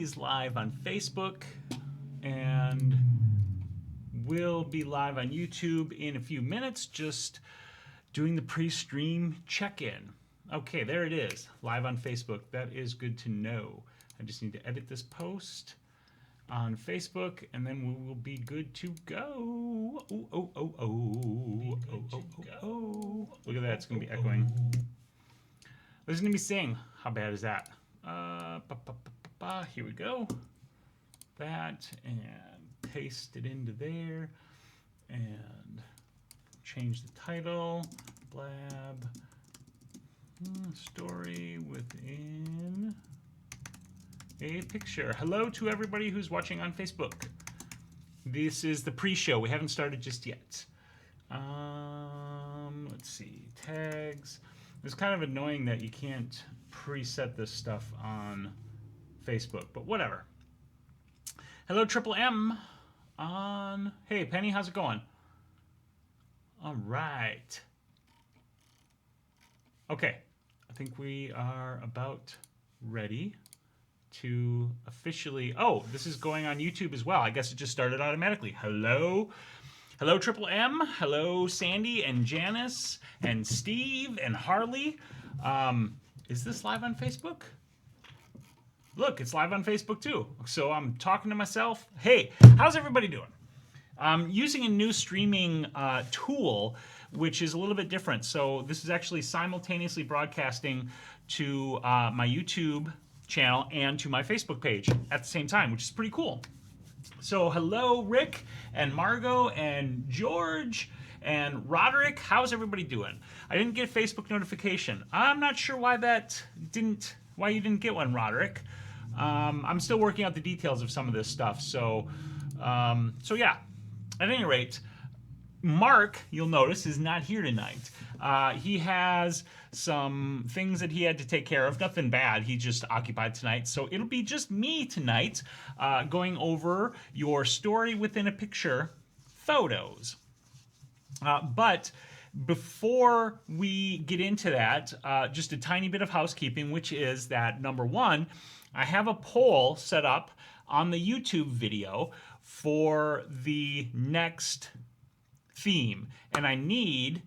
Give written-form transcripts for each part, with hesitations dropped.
is live on Facebook and will be live on YouTube in a few minutes, just doing the pre-stream check-in. Okay, there it is, live on Facebook. That is good to know. I just need to edit this post on Facebook, and then we will be good to go. Look at that, it's going to be echoing. Listen to me sing. How bad is that? Here we go. That, and paste it into there, and change the title. Blab story within a picture. Hello to everybody who's watching on Facebook. This is the pre-show. We haven't started just yet. Let's see, tags. It's kind of annoying that you can't preset this stuff on Facebook, but whatever. Hello, Triple M. Hey, Penny, how's it going? All right. Okay, I think we are about ready to officially... Oh, this is going on YouTube as well. I guess it just started automatically. Hello. Hello, Triple M. Hello, Sandy and Janice and Steve and Harley. Is this live on Facebook? Look, it's live on Facebook too. So I'm talking to myself. Hey, how's everybody doing? I'm using a new streaming tool, which is a little bit different. So this is actually simultaneously broadcasting to my YouTube channel and to my Facebook page at the same time, which is pretty cool. So hello, Rick and Margot and George and Roderick. How's everybody doing? I didn't get a Facebook notification. I'm not sure why why you didn't get one, Roderick. I'm still working out the details of some of this stuff. So yeah. At any rate, Mark, you'll notice, is not here tonight. He has some things that he had to take care of. Nothing bad. He just occupied tonight. So it'll be just me tonight going over your story within a picture photos. But before we get into that, just a tiny bit of housekeeping, which is that, number one, I have a poll set up on the YouTube video for the next theme, and I need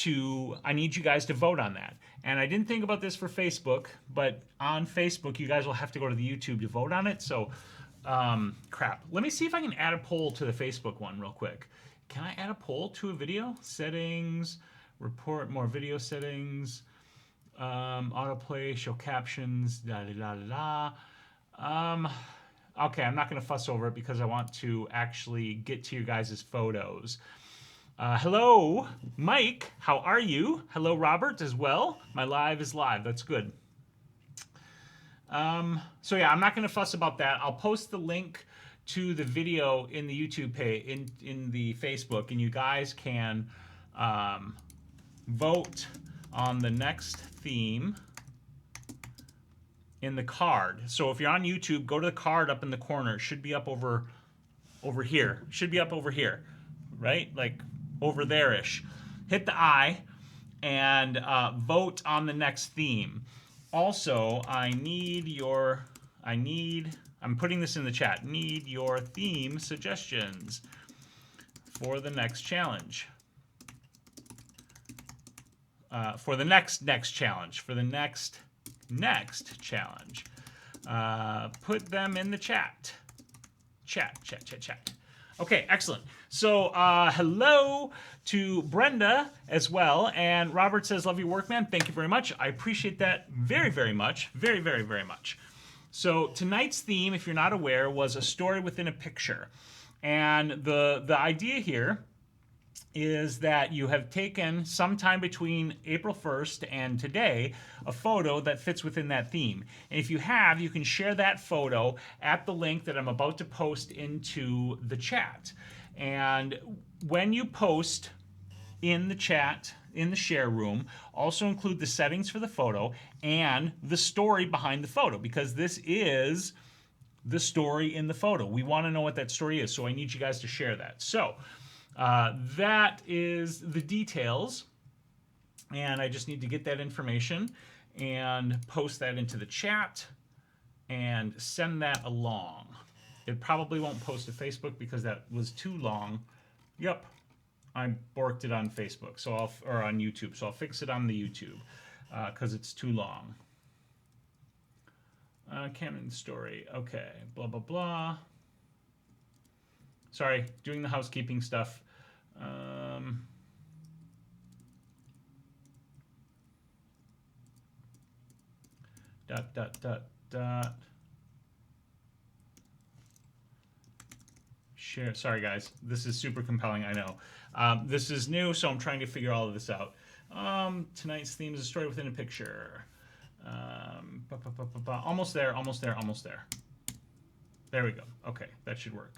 you guys to vote on that. And I didn't think about this for Facebook, but on Facebook you guys will have to go to the YouTube to vote on it. So crap, let me see if I can add a poll to the Facebook one real quick. Can I add a poll to a video? Settings, report more video settings, autoplay, show captions, okay, I'm not going to fuss over it because I want to actually get to you guys' photos. Hello, Mike. How are you? Hello, Robert, as well. My live is live. That's good. So yeah, I'm not going to fuss about that. I'll post the link to the video in the YouTube page, in the Facebook, and you guys can vote on the next theme in the card. So if you're on YouTube, go to the card up in the corner. It should be up over here. It should be up over here, right? Like over there-ish. Hit the I and vote on the next theme. Also, I'm putting this in the chat. Need your theme suggestions for the next challenge. For the next challenge. For the next challenge. Put them in the chat. Chat. Okay, excellent. So hello to Brenda as well. And Robert says, love your work, man. Thank you very much. I appreciate that very, very much. Very, very, very much. So tonight's theme, if you're not aware, was a story within a picture. And the idea here is that you have taken sometime between April 1st and today a photo that fits within that theme. And if you have, you can share that photo at the link that I'm about to post into the chat. And when you post in the chat, in the share room, also include the settings for the photo and the story behind the photo, because this is the story in the photo. We want to know what that story is, so I need you guys to share that. So that is the details, and I just need to get that information and post that into the chat. and send that along. It probably won't post to Facebook because that was too long. Yep, I borked it on Facebook, or on YouTube, so I'll fix it on the YouTube because it's too long. Canon story. Okay, blah, blah, blah. Sorry, doing the housekeeping stuff. Dot, dot, dot, dot. Share. Sorry, guys. This is super compelling, I know. This is new, so I'm trying to figure all of this out. Tonight's theme is a story within a picture. Almost there, almost there, almost there. There we go. Okay, that should work.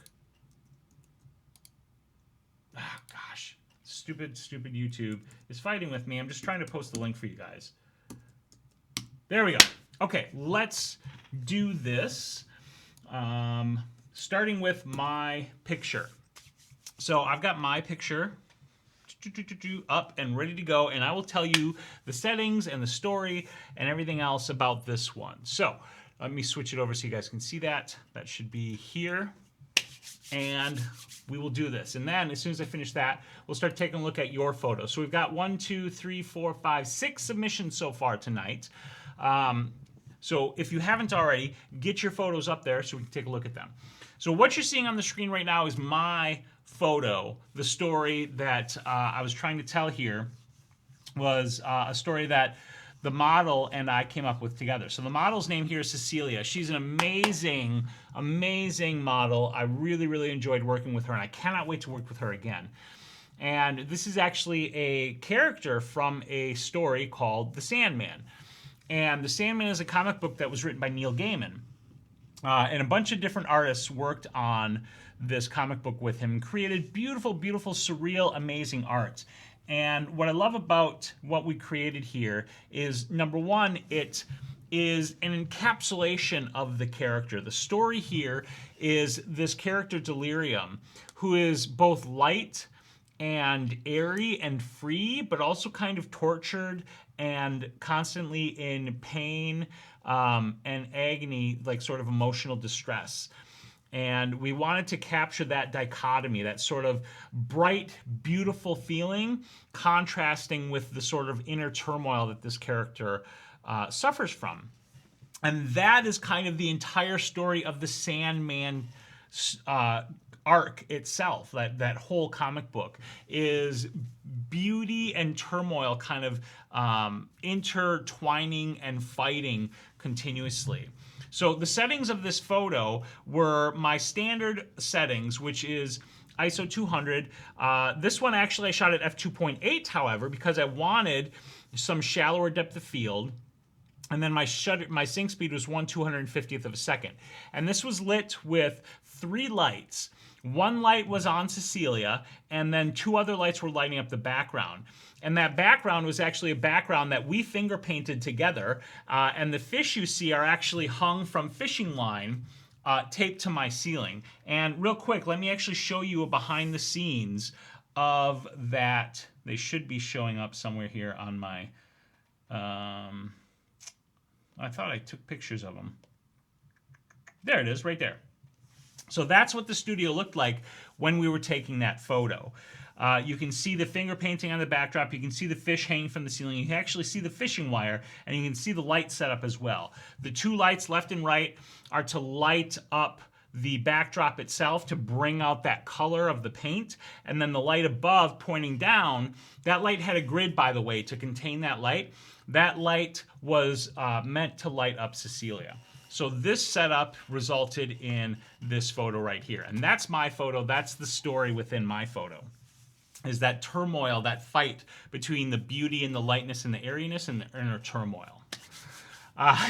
Ah, gosh. Stupid YouTube is fighting with me. I'm just trying to post the link for you guys. There we go. Okay, let's do this. Starting with my picture. So I've got my picture up and ready to go, and I will tell you the settings and the story and everything else about this one. So let me switch it over so you guys can see that. That should be here. And we will do this. And then as soon as I finish that, we'll start taking a look at your photos. So we've got 1, 2, 3, 4, 5, 6 submissions so far tonight. So if you haven't already, get your photos up there so we can take a look at them. So what you're seeing on the screen right now is my photo. The story that I was trying to tell here was a story that the model and I came up with together. So the model's name here is Cecilia. She's an amazing, amazing model. I really, really enjoyed working with her, and I cannot wait to work with her again. And this is actually a character from a story called The Sandman. And The Sandman is a comic book that was written by Neil Gaiman. And a bunch of different artists worked on this comic book with him and created beautiful, beautiful, surreal, amazing art. And what I love about what we created here is, number one, it is an encapsulation of the character. The story here is this character, Delirium, who is both light and airy and free, but also kind of tortured and constantly in pain and agony, like sort of emotional distress. And we wanted to capture that dichotomy, that sort of bright, beautiful feeling, contrasting with the sort of inner turmoil that this character suffers from. And that is kind of the entire story of the Sandman arc itself. That whole comic book is beauty and turmoil kind of intertwining and fighting continuously. So the settings of this photo were my standard settings, which is ISO 200. This one actually I shot at f2.8, however, because I wanted some shallower depth of field. And then my sync speed was 1/250th of a second. And this was lit with 3 lights. One light was on Cecilia, and then 2 other lights were lighting up the background. And that background was actually a background that we finger painted together. And the fish you see are actually hung from fishing line taped to my ceiling. And real quick, let me actually show you a behind the scenes of that. They should be showing up somewhere here on my... I thought I took pictures of them. There it is, right there. So that's what the studio looked like when we were taking that photo. You can see the finger painting on the backdrop. You can see the fish hanging from the ceiling. You can actually see the fishing wire, and you can see the light setup as well. The 2 lights left and right are to light up the backdrop itself to bring out that color of the paint. And then the light above pointing down, that light had a grid, by the way, to contain that light. That light was meant to light up Cecilia. So this setup resulted in this photo right here. And that's my photo. That's the story within my photo. Is that turmoil, that fight between the beauty and the lightness and the airiness and the inner turmoil.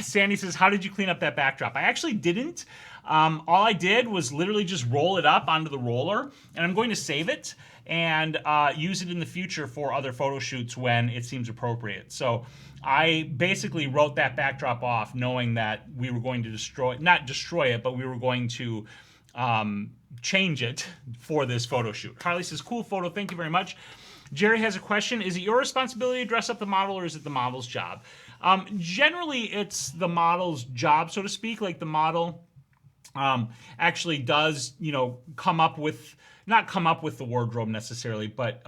Sandy says, how did you clean up that backdrop? I actually didn't. All I did was literally just roll it up onto the roller, and I'm going to save it and use it in the future for other photo shoots when it seems appropriate. So I basically wrote that backdrop off knowing that we were going to not destroy it, but we were going to change it for this photo shoot. Harley says, cool photo, thank you very much. Jerry has a question. Is it your responsibility to dress up the model, or is it the model's job? Generally, it's the model's job, so to speak. Like the model actually does, come up with, not come up with the wardrobe necessarily, but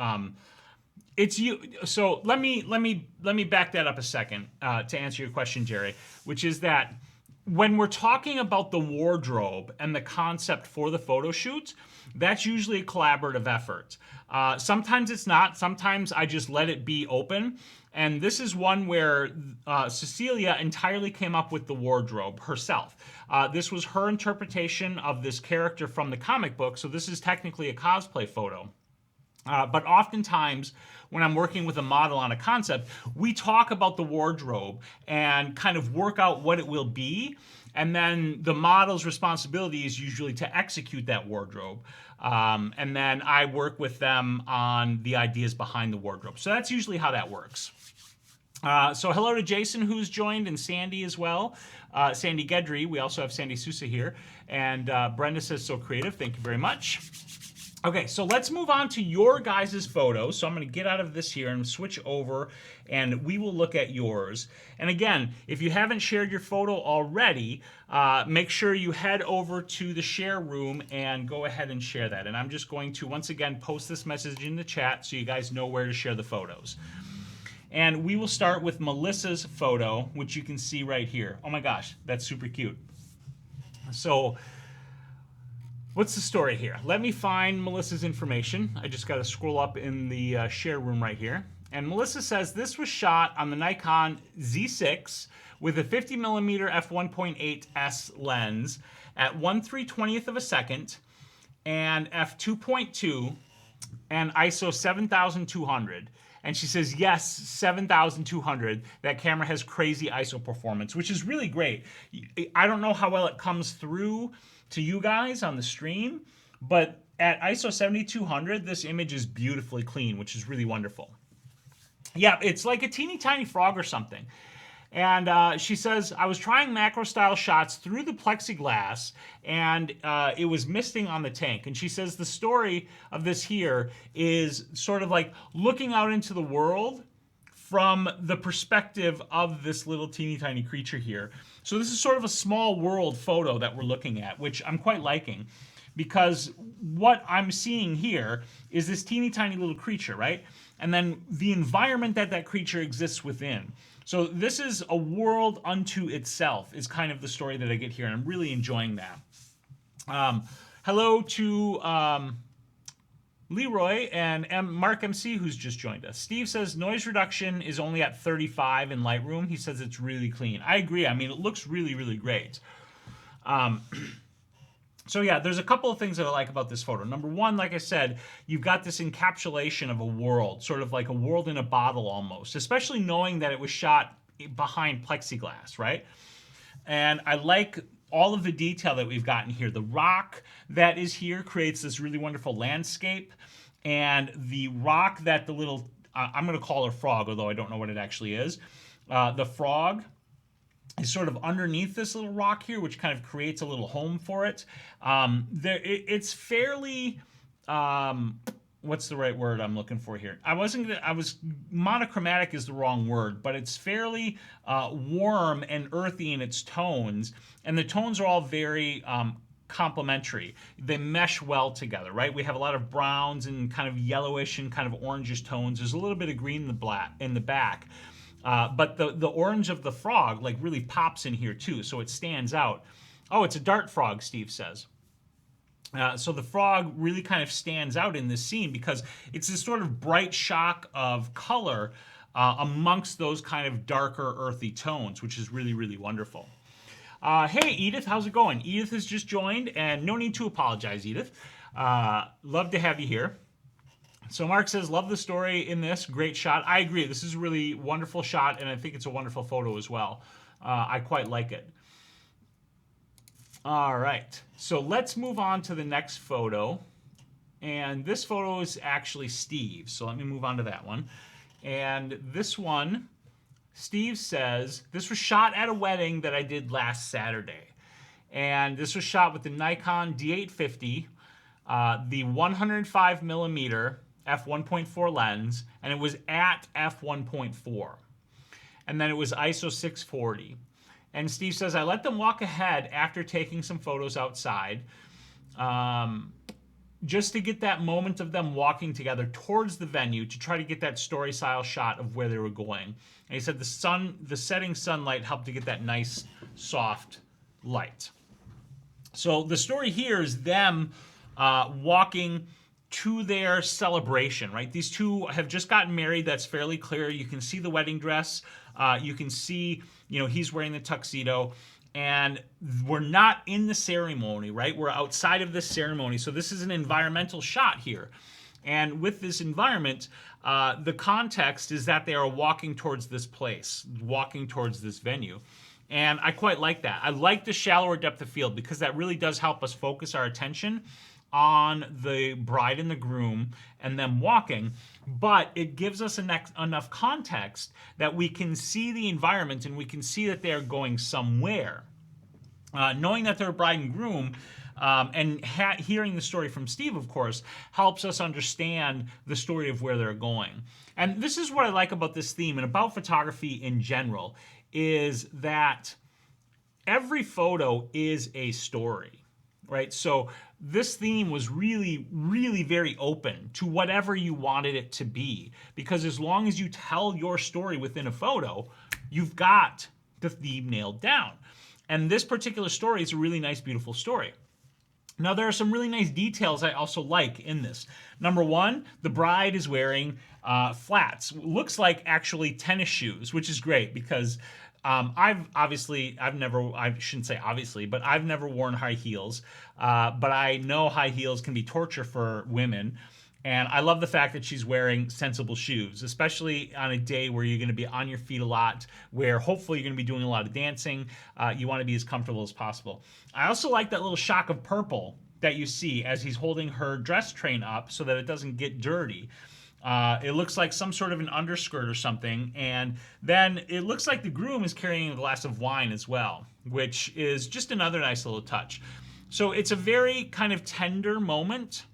it's you. So let me back that up a second to answer your question, Jerry, which is that when we're talking about the wardrobe and the concept for the photo shoot, that's usually a collaborative effort. Sometimes it's not. Sometimes I just let it be open. And this is one where Cecilia entirely came up with the wardrobe herself. This was her interpretation of this character from the comic book, so this is technically a cosplay photo. But oftentimes, when I'm working with a model on a concept, we talk about the wardrobe and kind of work out what it will be. And then the model's responsibility is usually to execute that wardrobe. And then I work with them on the ideas behind the wardrobe. So that's usually how that works. So hello to Jason, who's joined, and Sandy as well. Sandy Gedry. We also have Sandy Sousa here. And Brenda says, so creative. Thank you very much. Okay, so let's move on to your guys' photos. So I'm going to get out of this here and switch over, and we will look at yours. And again, if you haven't shared your photo already, make sure you head over to the share room and go ahead and share that. And I'm just going to, once again, post this message in the chat so you guys know where to share the photos. And we will start with Melissa's photo, which you can see right here. Oh my gosh, that's super cute. So what's the story here? Let me find Melissa's information. I just got to scroll up in the share room right here. And Melissa says this was shot on the Nikon Z6 with a 50mm f1.8s lens at 1/320th of a second and f2.2 and ISO 7200. And she says, yes, 7,200. That camera has crazy ISO performance, which is really great. I don't know how well it comes through to you guys on the stream, but at ISO 7200, this image is beautifully clean, which is really wonderful. Yeah, it's like a teeny tiny frog or something. And she says, I was trying macro style shots through the plexiglass and it was misting on the tank. And she says the story of this here is sort of like looking out into the world from the perspective of this little teeny tiny creature here. So this is sort of a small world photo that we're looking at, which I'm quite liking, because what I'm seeing here is this teeny tiny little creature, right? And then the environment that that creature exists within. So this is a world unto itself is kind of the story that I get here, and I'm really enjoying that. Hello to Leroy and Mark MC, who's just joined us. Steve says noise reduction is only at 35 in Lightroom. He says it's really clean. I agree. I mean, it looks really, really great. So yeah, there's a couple of things that I like about this photo. Number one, like I said, you've got this encapsulation of a world, sort of like a world in a bottle almost, especially knowing that it was shot behind plexiglass, right? And I like all of the detail that we've gotten here. The rock that is here creates this really wonderful landscape, and the rock that the little, I'm going to call her frog, although I don't know what it actually is. The frog is sort of underneath this little rock here, which kind of creates a little home for it. It's fairly, what's the right word I'm looking for here? Monochromatic is the wrong word, but it's fairly warm and earthy in its tones, and the tones are all very complementary. They mesh well together, right? We have a lot of browns and kind of yellowish and kind of orangish tones. There's a little bit of green in the back. But the orange of the frog like really pops in here too, so it stands out. Oh, it's a dart frog, Steve says. So the frog really kind of stands out in this scene because it's this sort of bright shock of color amongst those kind of darker earthy tones, which is really, really wonderful. Hey, Edith, how's it going? Edith has just joined, and no need to apologize, Edith. Love to have you here. So Mark says, love the story in this. Great shot. I agree. This is a really wonderful shot, and I think it's a wonderful photo as well. I quite like it. All right. So let's move on to the next photo. And this photo is actually Steve. So let me move on to that one. And this one, Steve says, this was shot at a wedding that I did last Saturday. And this was shot with the Nikon D850, the 105mm f1.4 lens, and it was at f1.4. and then it was ISO 640. And Steve says, I let them walk ahead after taking some photos outside, just to get that moment of them walking together towards the venue to try to get that story style shot of where they were going. And he said the setting sunlight helped to get that nice, soft light. So the story here is them walking to their celebration, right? These two have just gotten married. That's fairly clear. You can see the wedding dress. You can see, he's wearing the tuxedo. And we're not in the ceremony, right? We're outside of this ceremony. So this is an environmental shot here. And with this environment, the context is that they are walking towards this place, walking towards this venue. And I quite like that. I like the shallower depth of field because that really does help us focus our attention on the bride and the groom and them walking, but it gives us enough context that we can see the environment and we can see that they're going somewhere. Knowing that they're a bride and groom and hearing the story from Steve, of course, helps us understand the story of where they're going. And this is what I like about this theme and about photography in general, is that every photo is a story. Right? So this theme was really, really very open to whatever you wanted it to be. Because as long as you tell your story within a photo, you've got the theme nailed down. And this particular story is a really nice, beautiful story. Now, there are some really nice details I also like in this. Number one, the bride is wearing flats. Looks like actually tennis shoes, which is great because I shouldn't say obviously, but I've never worn high heels. But I know high heels can be torture for women. And I love the fact that she's wearing sensible shoes, especially on a day where you're going to be on your feet a lot, where hopefully you're going to be doing a lot of dancing. You want to be as comfortable as possible. I also like that little shock of purple that you see as he's holding her dress train up so that it doesn't get dirty. It looks like some sort of an underskirt or something. And then it looks like the groom is carrying a glass of wine as well, which is just another nice little touch. So it's a very kind of tender moment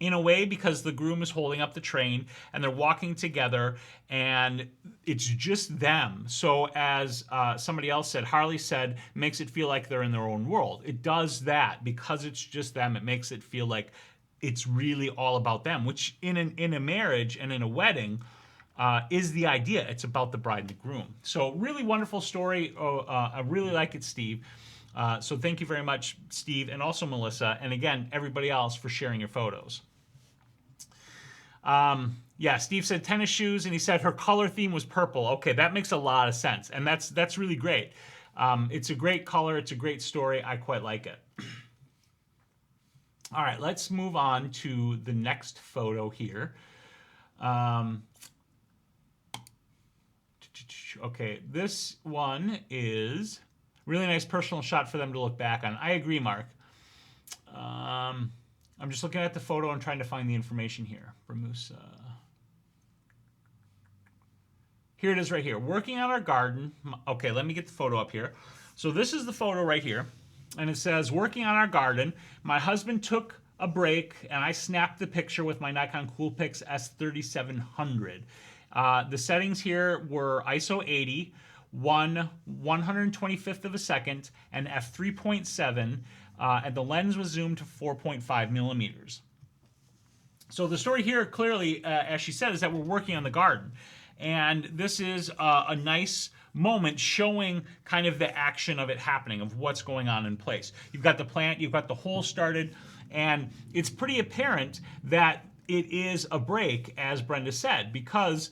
in a way because the groom is holding up the train and they're walking together and it's just them. So as somebody else said, Harley said, makes it feel like they're in their own world. It does that because it's just them. It makes it feel like it's really all about them, which in a marriage and in a wedding is the idea. It's about the bride and the groom. So really wonderful story. I really like it, Steve. So thank you very much, Steve, and also Melissa, and again, everybody else for sharing your photos. Yeah, Steve said tennis shoes, and he said her color theme was purple. Okay, that makes a lot of sense, and that's really great. It's a great color. It's a great story. I quite like it. All right, let's move on to the next photo here. Okay, this one is really nice personal shot for them to look back on. I agree, Mark. I'm just looking at the photo and trying to find the information here. Bramusa. Here it is right here. Working on our garden. Okay, let me get the photo up here. So this is the photo right here. And it says, working on our garden. My husband took a break and I snapped the picture with my Nikon Coolpix S3700. The settings here were ISO 80, 1/125th of a second, and f3.7, and the lens was zoomed to 4.5 millimeters. So the story here clearly, as she said, is that we're working on the garden. And this is a nice moment showing kind of the action of it happening, of what's going on in place. You've got the plant, you've got the hole started, and it's pretty apparent that it is a break, as Brenda said, because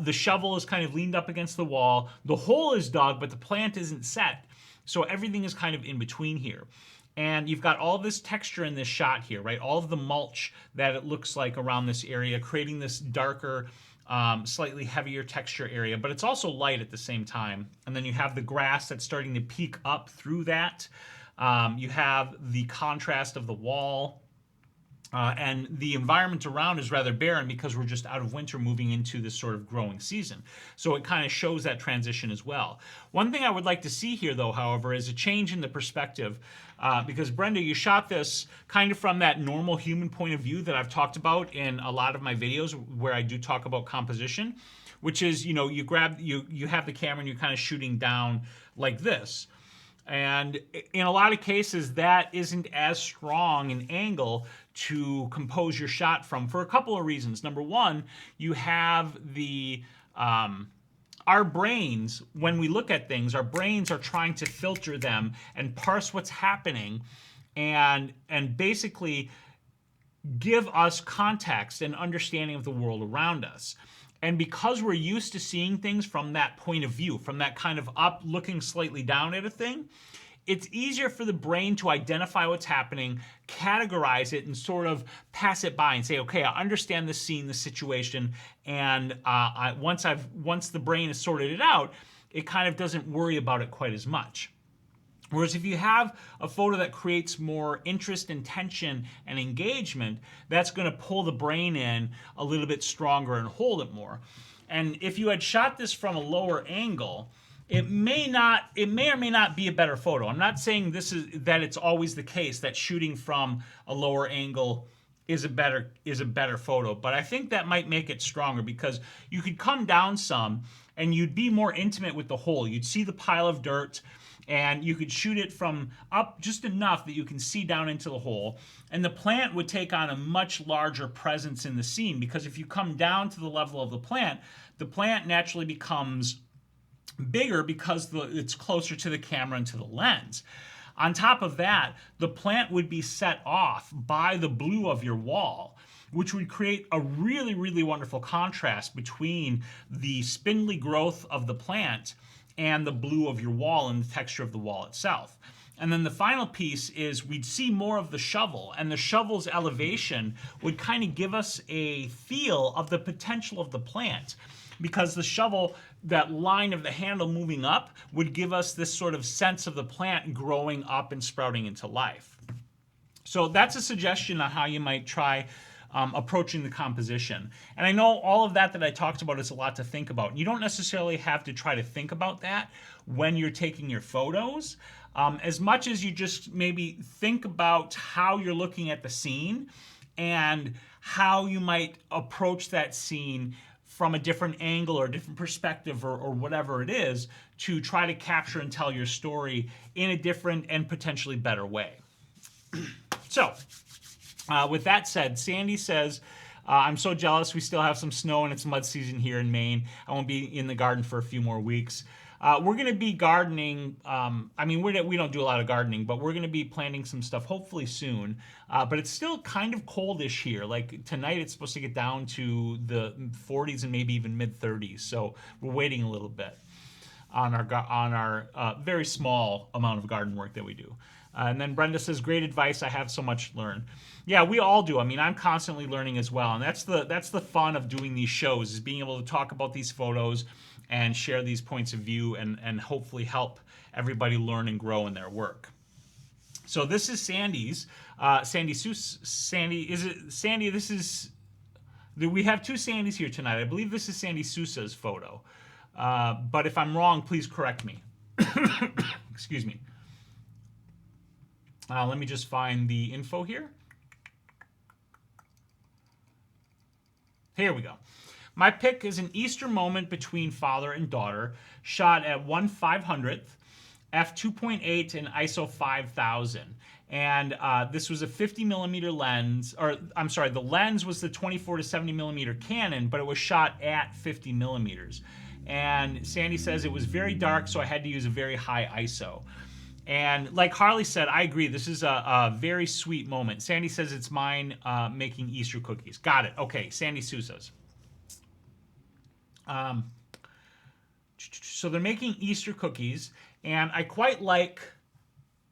the shovel is kind of leaned up against the wall, the hole is dug, but the plant isn't set. So everything is kind of in between here. And you've got all this texture in this shot here, right? All of the mulch that it looks like around this area, creating this darker, slightly heavier texture area, but it's also light at the same time. And then you have the grass that's starting to peek up through that. You have the contrast of the wall. And the environment around is rather barren because we're just out of winter moving into this sort of growing season. So it kind of shows that transition as well. One thing I would like to see here, though, however, is a change in the perspective. Because, Brenda, you shot this kind of from that normal human point of view that I've talked about in a lot of my videos where I do talk about composition. which is, you know, you have the camera and you're kind of shooting down like this. And in a lot of cases, that isn't as strong an angle to compose your shot from for a couple of reasons. Number one, you have our brains, when we look at things, our brains are trying to filter them and parse what's happening and basically give us context and understanding of the world around us. And because we're used to seeing things from that point of view, from that kind of up, looking slightly down at a thing, it's easier for the brain to identify what's happening, categorize it, and sort of pass it by and say, okay, I understand the scene, the situation, and once the brain has sorted it out, it kind of doesn't worry about it quite as much. Whereas if you have a photo that creates more interest and tension and engagement, that's going to pull the brain in a little bit stronger and hold it more. And if you had shot this from a lower angle, it may or may not be a better photo. I'm not saying that it's always the case that shooting from a lower angle is a better photo, but I think that might make it stronger because you could come down some and you'd be more intimate with the hole. You'd see the pile of dirt, and you could shoot it from up just enough that you can see down into the hole. And the plant would take on a much larger presence in the scene, because if you come down to the level of the plant naturally becomes bigger because it's closer to the camera and to the lens. On top of that, the plant would be set off by the blue of your wall, which would create a really, really wonderful contrast between the spindly growth of the plant and the blue of your wall and the texture of the wall itself. And then the final piece is we'd see more of the shovel, and the shovel's elevation would kind of give us a feel of the potential of the plant, because the shovel, that line of the handle moving up, would give us this sort of sense of the plant growing up and sprouting into life. So that's a suggestion on how you might try approaching the composition. And I know all of that I talked about is a lot to think about. You don't necessarily have to try to think about that when you're taking your photos, as much as you just maybe think about how you're looking at the scene and how you might approach that scene from a different angle or a different perspective or whatever it is, to try to capture and tell your story in a different and potentially better way. So, with that said, Sandy says, I'm so jealous we still have some snow and it's mud season here in Maine. I won't be in the garden for a few more weeks. We're going to be gardening. I mean, we don't do a lot of gardening, but we're going to be planting some stuff hopefully soon. But it's still kind of coldish here. Like tonight, it's supposed to get down to the 40s and maybe even mid 30s. So we're waiting a little bit on our very small amount of garden work that we do. And then Brenda says, great advice. I have so much to learn. Yeah, we all do. I mean, I'm constantly learning as well. And that's the fun of doing these shows, is being able to talk about these photos and share these points of view and hopefully help everybody learn and grow in their work. So this is Sandy's. Sandy, is it Sandy? We have two Sandys here tonight. I believe this is Sandy Sousa's photo. But if I'm wrong, please correct me. Excuse me. Let me just find the info here. Here we go. My pick is an Easter moment between father and daughter, shot at 1/500th, f2.8 and ISO 5000. And this was a 50 millimeter lens, or I'm sorry, the lens was the 24 to 70 millimeter Canon, but it was shot at 50 millimeters. And Sandy says it was very dark, so I had to use a very high ISO. And like Harley said, I agree. This is a very sweet moment. Sandy says it's mine making Easter cookies. Got it. Okay, Sandy Sousa's. So they're making Easter cookies, and I quite like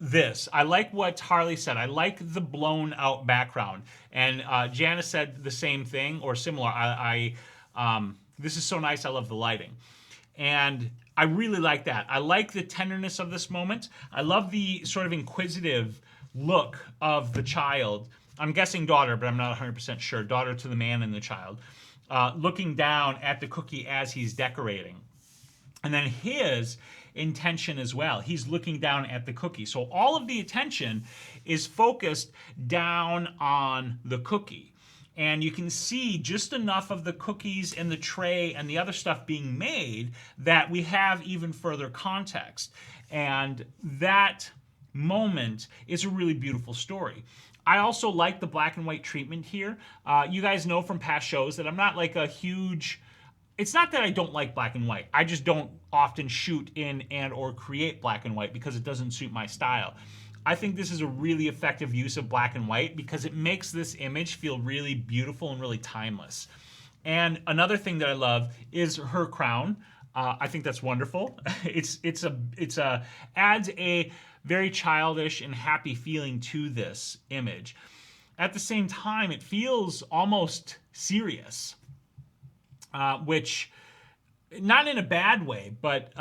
this. I like what Harley said. I like the blown out background. And Janice said the same thing or similar. This is so nice. I love the lighting. And I really like that. I like the tenderness of this moment. I love the sort of inquisitive look of the child. I'm guessing daughter, but I'm not 100% sure. Daughter to the man and the child. Looking down at the cookie as he's decorating. And then his intention as well. He's looking down at the cookie. So all of the attention is focused down on the cookie. and you can see just enough of the cookies and the tray and the other stuff being made that we have even further context. And that moment is a really beautiful story. I also like the black and white treatment here. You guys know from past shows that I'm not like a huge... It's not that I don't like black and white. I just don't often shoot in and or create black and white because it doesn't suit my style. I think this is a really effective use of black and white because it makes this image feel really beautiful and really timeless. And another thing that I love is her crown. I think that's wonderful. It's adds a very childish and happy feeling to this image. At the same time, it feels almost serious, which, not in a bad way, but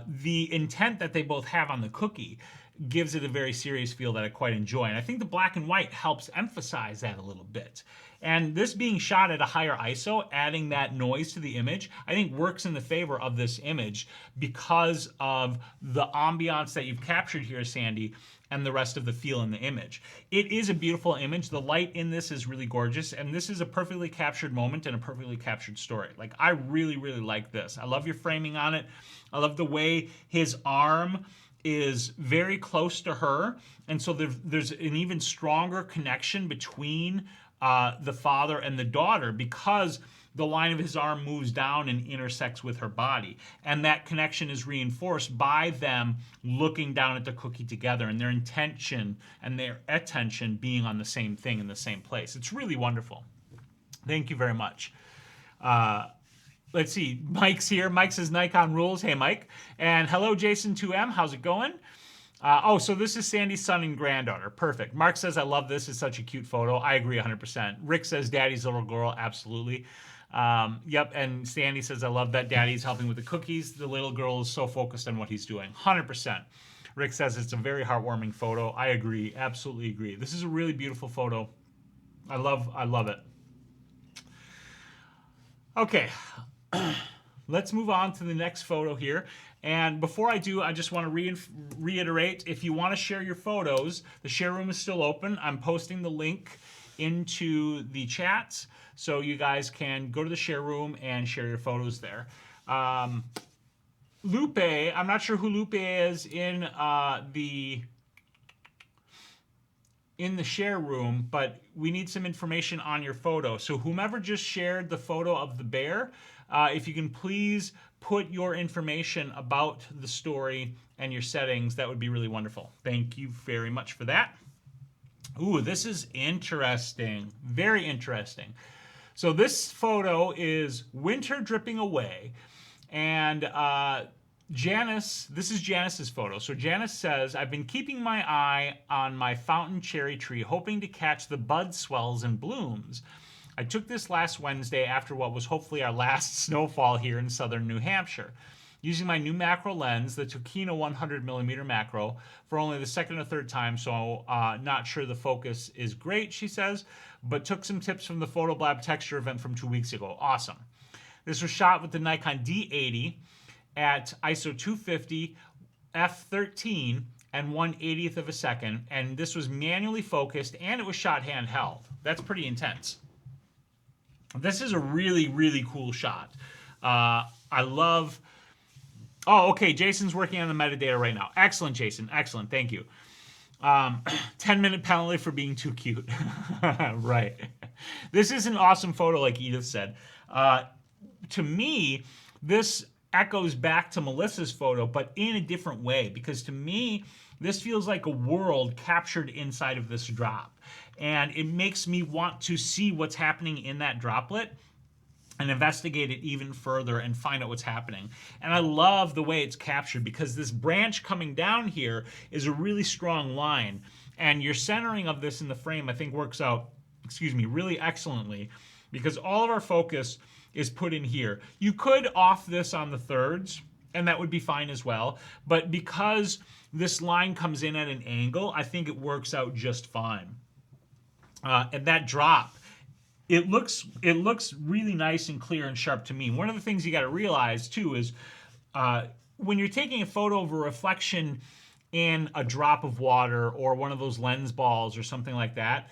the intent that they both have on the cookie gives it a very serious feel that I quite enjoy. And I think the black and white helps emphasize that a little bit. And this being shot at a higher ISO, adding that noise to the image, I think works in the favor of this image because of the ambiance that you've captured here, Sandy, and the rest of the feel in the image. It is a beautiful image. The light in this is really gorgeous, and this is a perfectly captured moment and a perfectly captured story. Like, I really, really like this. I love your framing on it. I love the way his arm is very close to her, and so there's an even stronger connection between the father and the daughter because the line of his arm moves down and intersects with her body. And that connection is reinforced by them looking down at the cookie together and their intention and their attention being on the same thing in the same place. It's really wonderful. Thank you very much. Let's see. Mike's here. Mike says Nikon rules. Hey, Mike. And hello, Jason2M. How's it going? So this is Sandy's son and granddaughter. Perfect. Mark says, I love this. It's such a cute photo. I agree 100%. Rick says, Daddy's little girl. Absolutely. Yep. And Sandy says, I love that Daddy's helping with the cookies. The little girl is so focused on what he's doing. 100%. Rick says it's a very heartwarming photo. I agree. Absolutely agree. This is a really beautiful photo. I love it. Okay. Let's move on to the next photo here. And before I do, I just want to reiterate, if you want to share your photos, the share room is still open. I'm posting the link into the chats, so you guys can go to the share room and share your photos there. Lupe, I'm not sure who Lupe is in the share room, but we need some information on your photo. So whomever just shared the photo of the bear, if you can please put your information about the story and your settings, that would be really wonderful. Thank you very much for that. Ooh, this is interesting. Very interesting. So this photo is winter dripping away. And Janice, this is Janice's photo. So Janice says, I've been keeping my eye on my fountain cherry tree, hoping to catch the bud swells and blooms. I took this last Wednesday after what was hopefully our last snowfall here in southern New Hampshire. Using my new macro lens, the Tokina 100mm macro, for only the second or third time, so not sure the focus is great, she says, but took some tips from the Photo Blab texture event from 2 weeks ago. Awesome. This was shot with the Nikon D80 at ISO 250, f13, and 1/80th of a second, and this was manually focused, and it was shot handheld. That's pretty intense. This is a really, really cool shot. I love... Oh, okay, Jason's working on the metadata right now. Excellent, Jason. Excellent, thank you. 10-minute penalty for being too cute. Right. This is an awesome photo, like Edith said. To me, this echoes back to Melissa's photo, but in a different way, because to me, this feels like a world captured inside of this drop. And it makes me want to see what's happening in that droplet and investigate it even further and find out what's happening. And I love the way it's captured because this branch coming down here is a really strong line. And your centering of this in the frame, I think, works out, really excellently because all of our focus is put in here. You could off this on the thirds, and that would be fine as well. But because this line comes in at an angle, I think it works out just fine. And that drop, it looks really nice and clear and sharp to me. One of the things you got to realize too is when you're taking a photo of a reflection in a drop of water or one of those lens balls or something like that,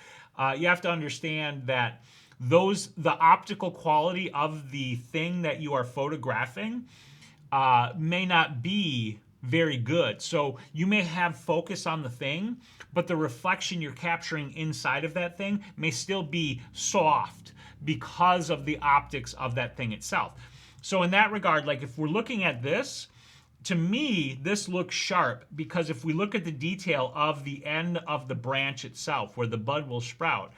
you have to understand that the optical quality of the thing that you are photographing may not be very good. So you may have focus on the thing, but the reflection you're capturing inside of that thing may still be soft because of the optics of that thing itself. So in that regard, like if we're looking at this, to me, this looks sharp because if we look at the detail of the end of the branch itself where the bud will sprout,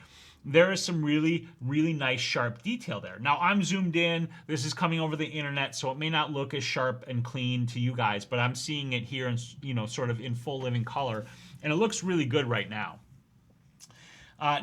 there is some really, really nice sharp detail there. Now I'm zoomed in, this is coming over the internet, so it may not look as sharp and clean to you guys, but I'm seeing it here in, you know, sort of in full living color, and it looks really good right now.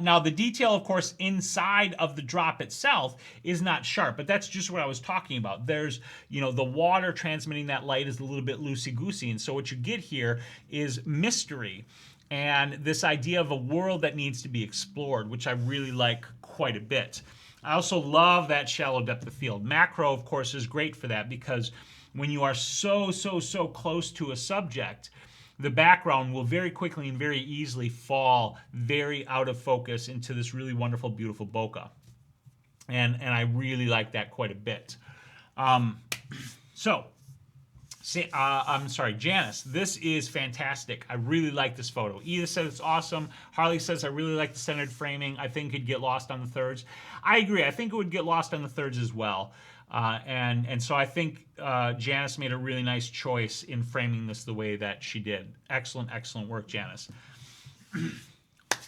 Now the detail, of course, inside of the drop itself is not sharp, but that's just what I was talking about. There's, you know, the water transmitting that light is a little bit loosey-goosey, and so what you get here is mystery and this idea of a world that needs to be explored, which I really like quite a bit. I also love that shallow depth of field. Macro, of course, is great for that because when you are so close to a subject, the background will very quickly and very easily fall very out of focus into this really wonderful, beautiful bokeh. And I really like that quite a bit. I'm sorry, Janice, this is fantastic. I really like this photo. Edith says it's awesome. Harley says, I really like the centered framing. I think it'd get lost on the thirds. I agree. I think it would get lost on the thirds as well. And so I think Janice made a really nice choice in framing this the way that she did. Excellent, excellent work, Janice.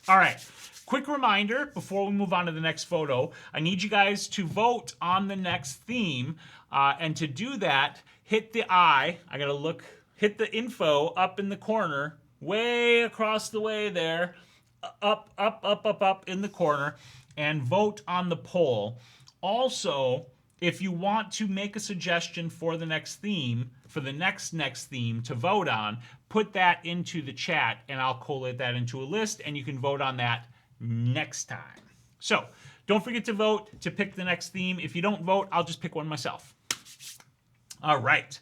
All right. Quick reminder before we move on to the next photo, I need you guys to vote on the next theme. And to do that, hit the I gotta look, hit the info up in the corner, way across the way there, up in the corner, and vote on the poll. Also, if you want to make a suggestion for the next theme, for the next theme to vote on, put that into the chat and I'll collate that into a list and you can vote on that next time. So don't forget to vote to pick the next theme. If you don't vote, I'll just pick one myself. All right.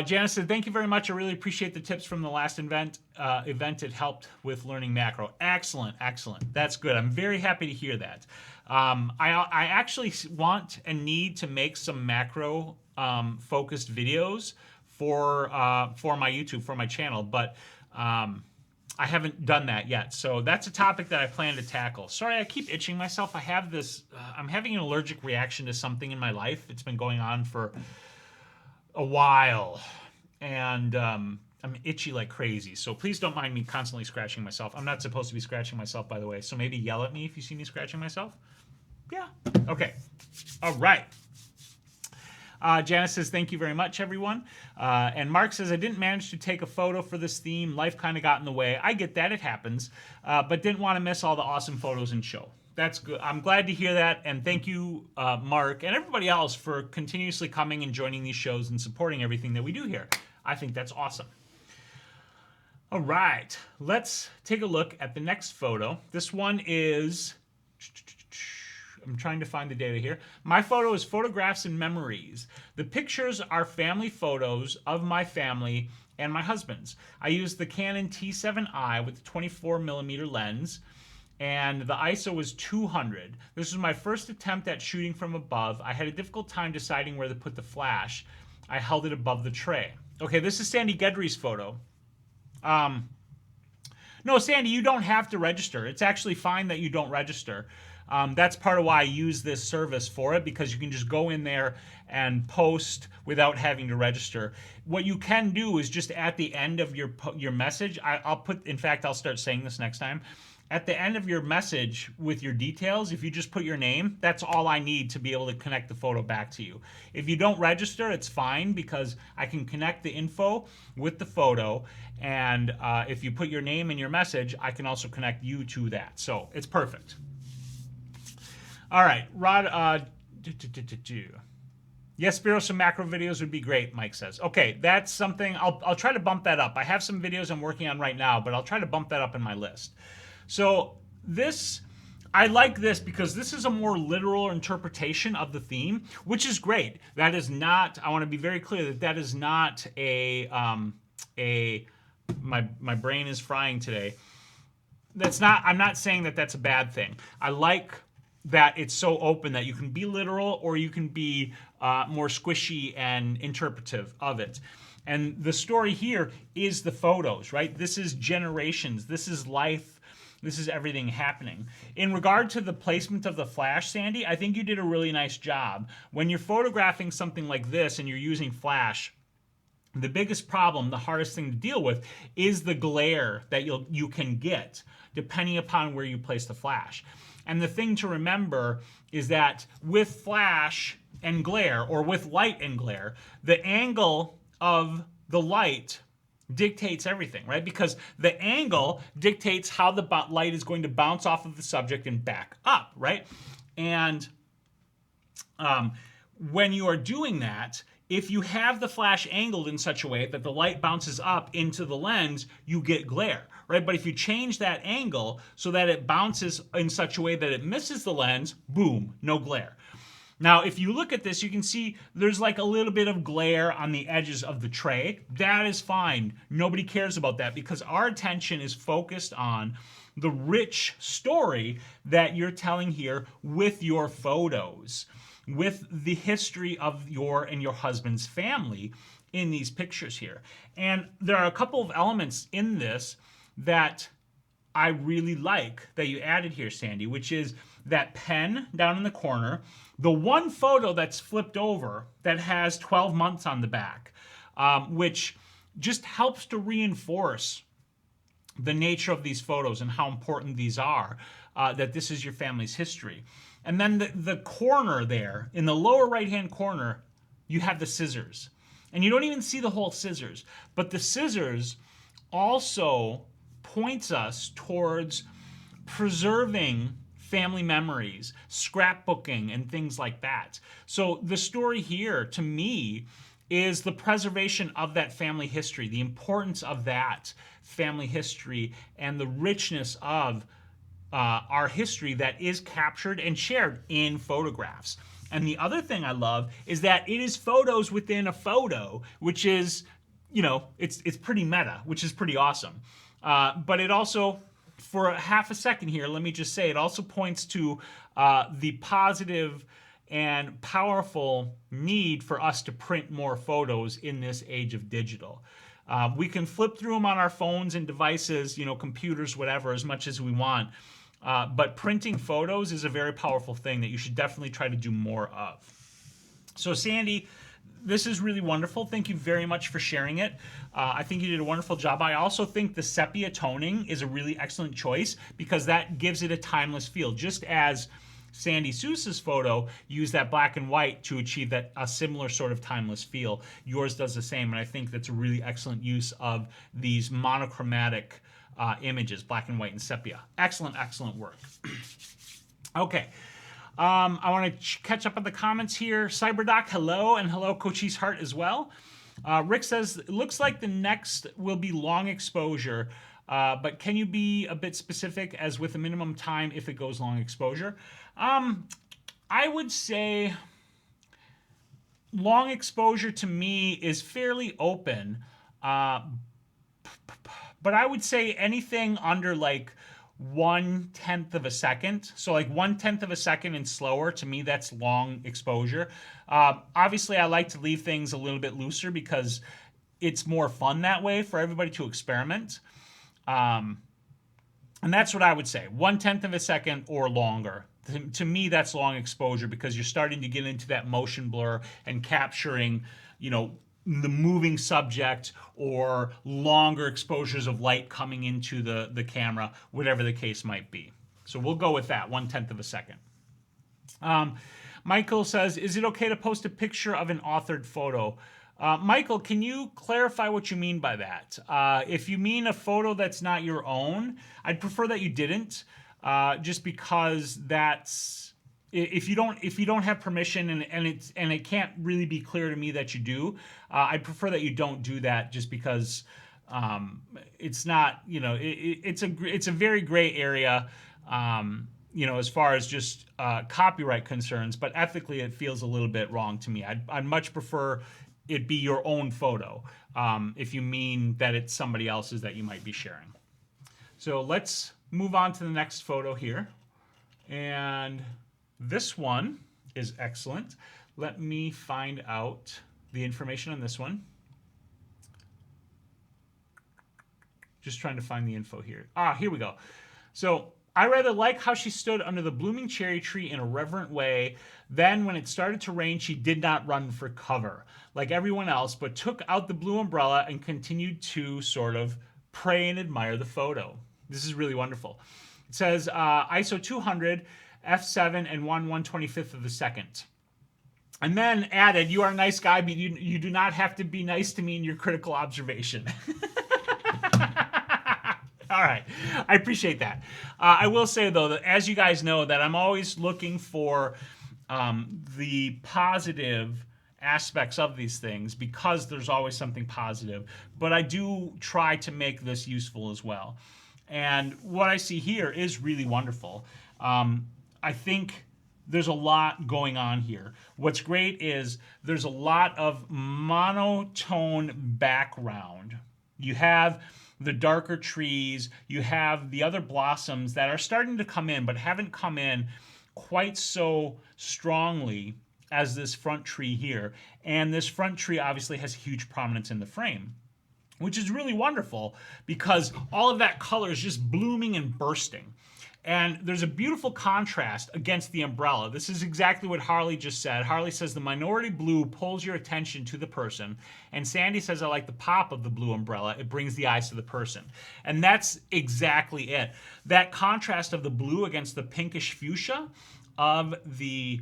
Janice said, thank you very much. I really appreciate the tips from the last event. It helped with learning macro. Excellent, excellent. That's good. I'm very happy to hear that. I actually want and need to make some macro focused videos for my YouTube, for my channel, but I haven't done that yet. So that's a topic that I plan to tackle. Sorry, I keep itching myself. I have this, I'm having an allergic reaction to something in my life. It's been going on for a while, and I'm itchy like crazy, so please don't mind me constantly scratching myself. I'm not supposed to be scratching myself, by the way, so maybe yell at me if you see me scratching myself. Yeah, okay. All right. Janice says, thank you very much, everyone. And Mark says, I didn't manage to take a photo for this theme. Life kind of got in the way. I get that, it happens, but didn't want to miss all the awesome photos and show. That's good. I'm glad to hear that, and thank you, Mark, and everybody else for continuously coming and joining these shows and supporting everything that we do here. I think that's awesome. All right, let's take a look at the next photo. This one is, I'm trying to find the data here. My photo is photographs and memories. The pictures are family photos of my family and my husband's. I used the Canon T7i with the 24mm lens, and the ISO was 200. This was my first attempt at shooting from above. I had a difficult time deciding where to put the flash. I held it above the tray. Okay, this is Sandy Gedry's photo. No, Sandy, you don't have to register. It's actually fine that you don't register. That's part of why I use this service for it, because you can just go in there and post without having to register. What you can do is just at the end of your message, I'll start saying this next time. At the end of your message with your details, if you just put your name, that's all I need to be able to connect the photo back to you. If you don't register, it's fine, because I can connect the info with the photo, and if you put your name in your message, I can also connect you to that. So it's perfect. All right, Rod, yes, Spyros, some macro videos would be great, Mike says. Okay, that's something, I'll try to bump that up. I have some videos I'm working on right now, but I'll try to bump that up in my list. So this, I like this because this is a more literal interpretation of the theme, which is great. That is not, I want to be very clear that is not my brain is frying today. That's not, I'm not saying that that's a bad thing. I like, that it's so open that you can be literal or you can be more squishy and interpretive of it. And the story here is the photos, right? This is generations. This is life. This is everything happening. In regard to the placement of the flash, Sandy, I think you did a really nice job. When you're photographing something like this and you're using flash, the biggest problem, the hardest thing to deal with, is the glare that you can get depending upon where you place the flash. And the thing to remember is that with flash and glare, or with light and glare, the angle of the light dictates everything, right? Because the angle dictates how the light is going to bounce off of the subject and back up, right? And when you are doing that, if you have the flash angled in such a way that the light bounces up into the lens, you get glare, right? But if you change that angle so that it bounces in such a way that it misses the lens, boom, no glare. Now, if you look at this, you can see there's like a little bit of glare on the edges of the tray. That is fine. Nobody cares about that because our attention is focused on the rich story that you're telling here with your photos, with the history of your and your husband's family in these pictures here. And there are a couple of elements in this that I really like that you added here, Sandy, which is that pen down in the corner, the one photo that's flipped over that has 12 months on the back, which just helps to reinforce the nature of these photos and how important these are, that this is your family's history. And then the corner there, in the lower right-hand corner, you have the scissors. And you don't even see the whole scissors. But the scissors also points us towards preserving family memories, scrapbooking, and things like that. So the story here, to me, is the preservation of that family history, the importance of that family history, and the richness of our history that is captured and shared in photographs. And the other thing I love is that it is photos within a photo, which is, you know, it's pretty meta, which is pretty awesome. But it also, for a half a second here, let me just say, it also points to the positive and powerful need for us to print more photos in this age of digital. We can flip through them on our phones and devices, you know, computers, whatever, as much as we want. But printing photos is a very powerful thing that you should definitely try to do more of. So Sandy, this is really wonderful. Thank you very much for sharing it. I think you did a wonderful job. I also think the sepia toning is a really excellent choice because that gives it a timeless feel. Just as Sandy Seuss's photo used that black and white to achieve that a similar sort of timeless feel, yours does the same. And I think that's a really excellent use of these monochromatic images, black and white and sepia. Excellent, excellent work. Okay. I want to catch up on the comments here. Cyberdoc, hello, and hello, Cochise Heart as well. Rick says, it looks like the next will be long exposure, but can you be a bit specific as with a minimum time if it goes long exposure? I would say long exposure to me is fairly open, but I would say anything under like 1/10 of a second. So like 1/10 of a second and slower, to me, that's long exposure. Obviously, I like to leave things a little bit looser because it's more fun that way for everybody to experiment. And that's what I would say, 1/10 of a second or longer. To me, that's long exposure because you're starting to get into that motion blur and capturing, you know, the moving subject or longer exposures of light coming into the camera, whatever the case might be. So we'll go with that, 1/10 of a second. Michael says, is it okay to post a picture of an authored photo? Michael, can you clarify what you mean by that? If you mean a photo that's not your own, I'd prefer that you didn't, just because that's, if you don't have permission and it can't really be clear to me that you do, I'd prefer that you don't do that, just because it's not, you know, it's a very gray area, you know, as far as just copyright concerns, but ethically it feels a little bit wrong to me. I'd much prefer it be your own photo, if you mean that it's somebody else's that you might be sharing. So let's move on to the next photo here. And This one is excellent. Let me find out the information on this one. Just trying to find the info here. Here we go. So I rather like how she stood under the blooming cherry tree in a reverent way. Then when it started to rain, she did not run for cover like everyone else, but took out the blue umbrella and continued to sort of pray and admire the photo. This is really wonderful. It says ISO 200, f7, and 1/125th of a second. And then added, you are a nice guy, but you do not have to be nice to me in your critical observation. All right. I appreciate that. I will say, though, that as you guys know, that I'm always looking for the positive aspects of these things because there's always something positive. But I do try to make this useful as well. And what I see here is really wonderful. I think there's a lot going on here. What's great is there's a lot of monotone background. You have the darker trees, you have the other blossoms that are starting to come in, but haven't come in quite so strongly as this front tree here. And this front tree obviously has huge prominence in the frame, which is really wonderful because all of that color is just blooming and bursting. And there's a beautiful contrast against the umbrella. This is exactly what Harley just said. Harley says the minority blue pulls your attention to the person. And Sandy says, I like the pop of the blue umbrella. It brings the eyes to the person. And that's exactly it. That contrast of the blue against the pinkish fuchsia of the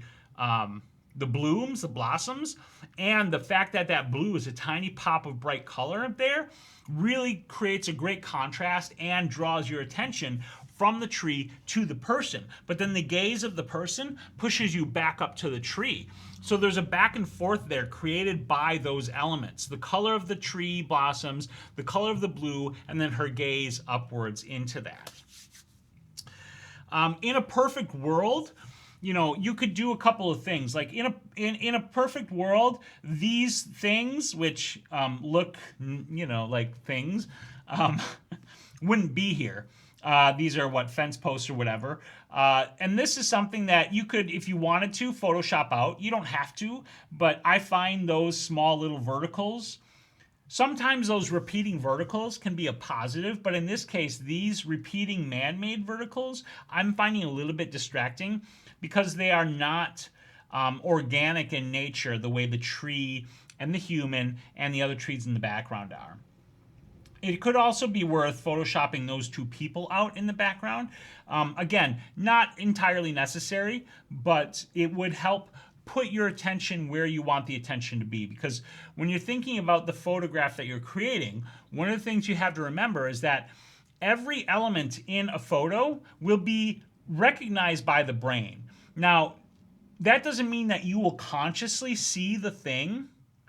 blooms, the blossoms, and the fact that that blue is a tiny pop of bright color up there really creates a great contrast and draws your attention from the tree to the person. But then the gaze of the person pushes you back up to the tree. So there's a back and forth there created by those elements. The color of the tree blossoms, the color of the blue, and then her gaze upwards into that. In a perfect world, you could do a couple of things. Like in a perfect world, these things, which look, like things, wouldn't be here. These are fence posts or whatever. And this is something that you could, if you wanted to, Photoshop out. You don't have to, but I find those small little verticals, sometimes those repeating verticals can be a positive, but in this case, these repeating man-made verticals, I'm finding a little bit distracting because they are not organic in nature the way the tree and the human and the other trees in the background are. It could also be worth photoshopping those two people out in the background. Again, not entirely necessary, but it would help put your attention where you want the attention to be. Because when you're thinking about the photograph that you're creating, one of the things you have to remember is that every element in a photo will be recognized by the brain. Now, that doesn't mean that you will consciously see the thing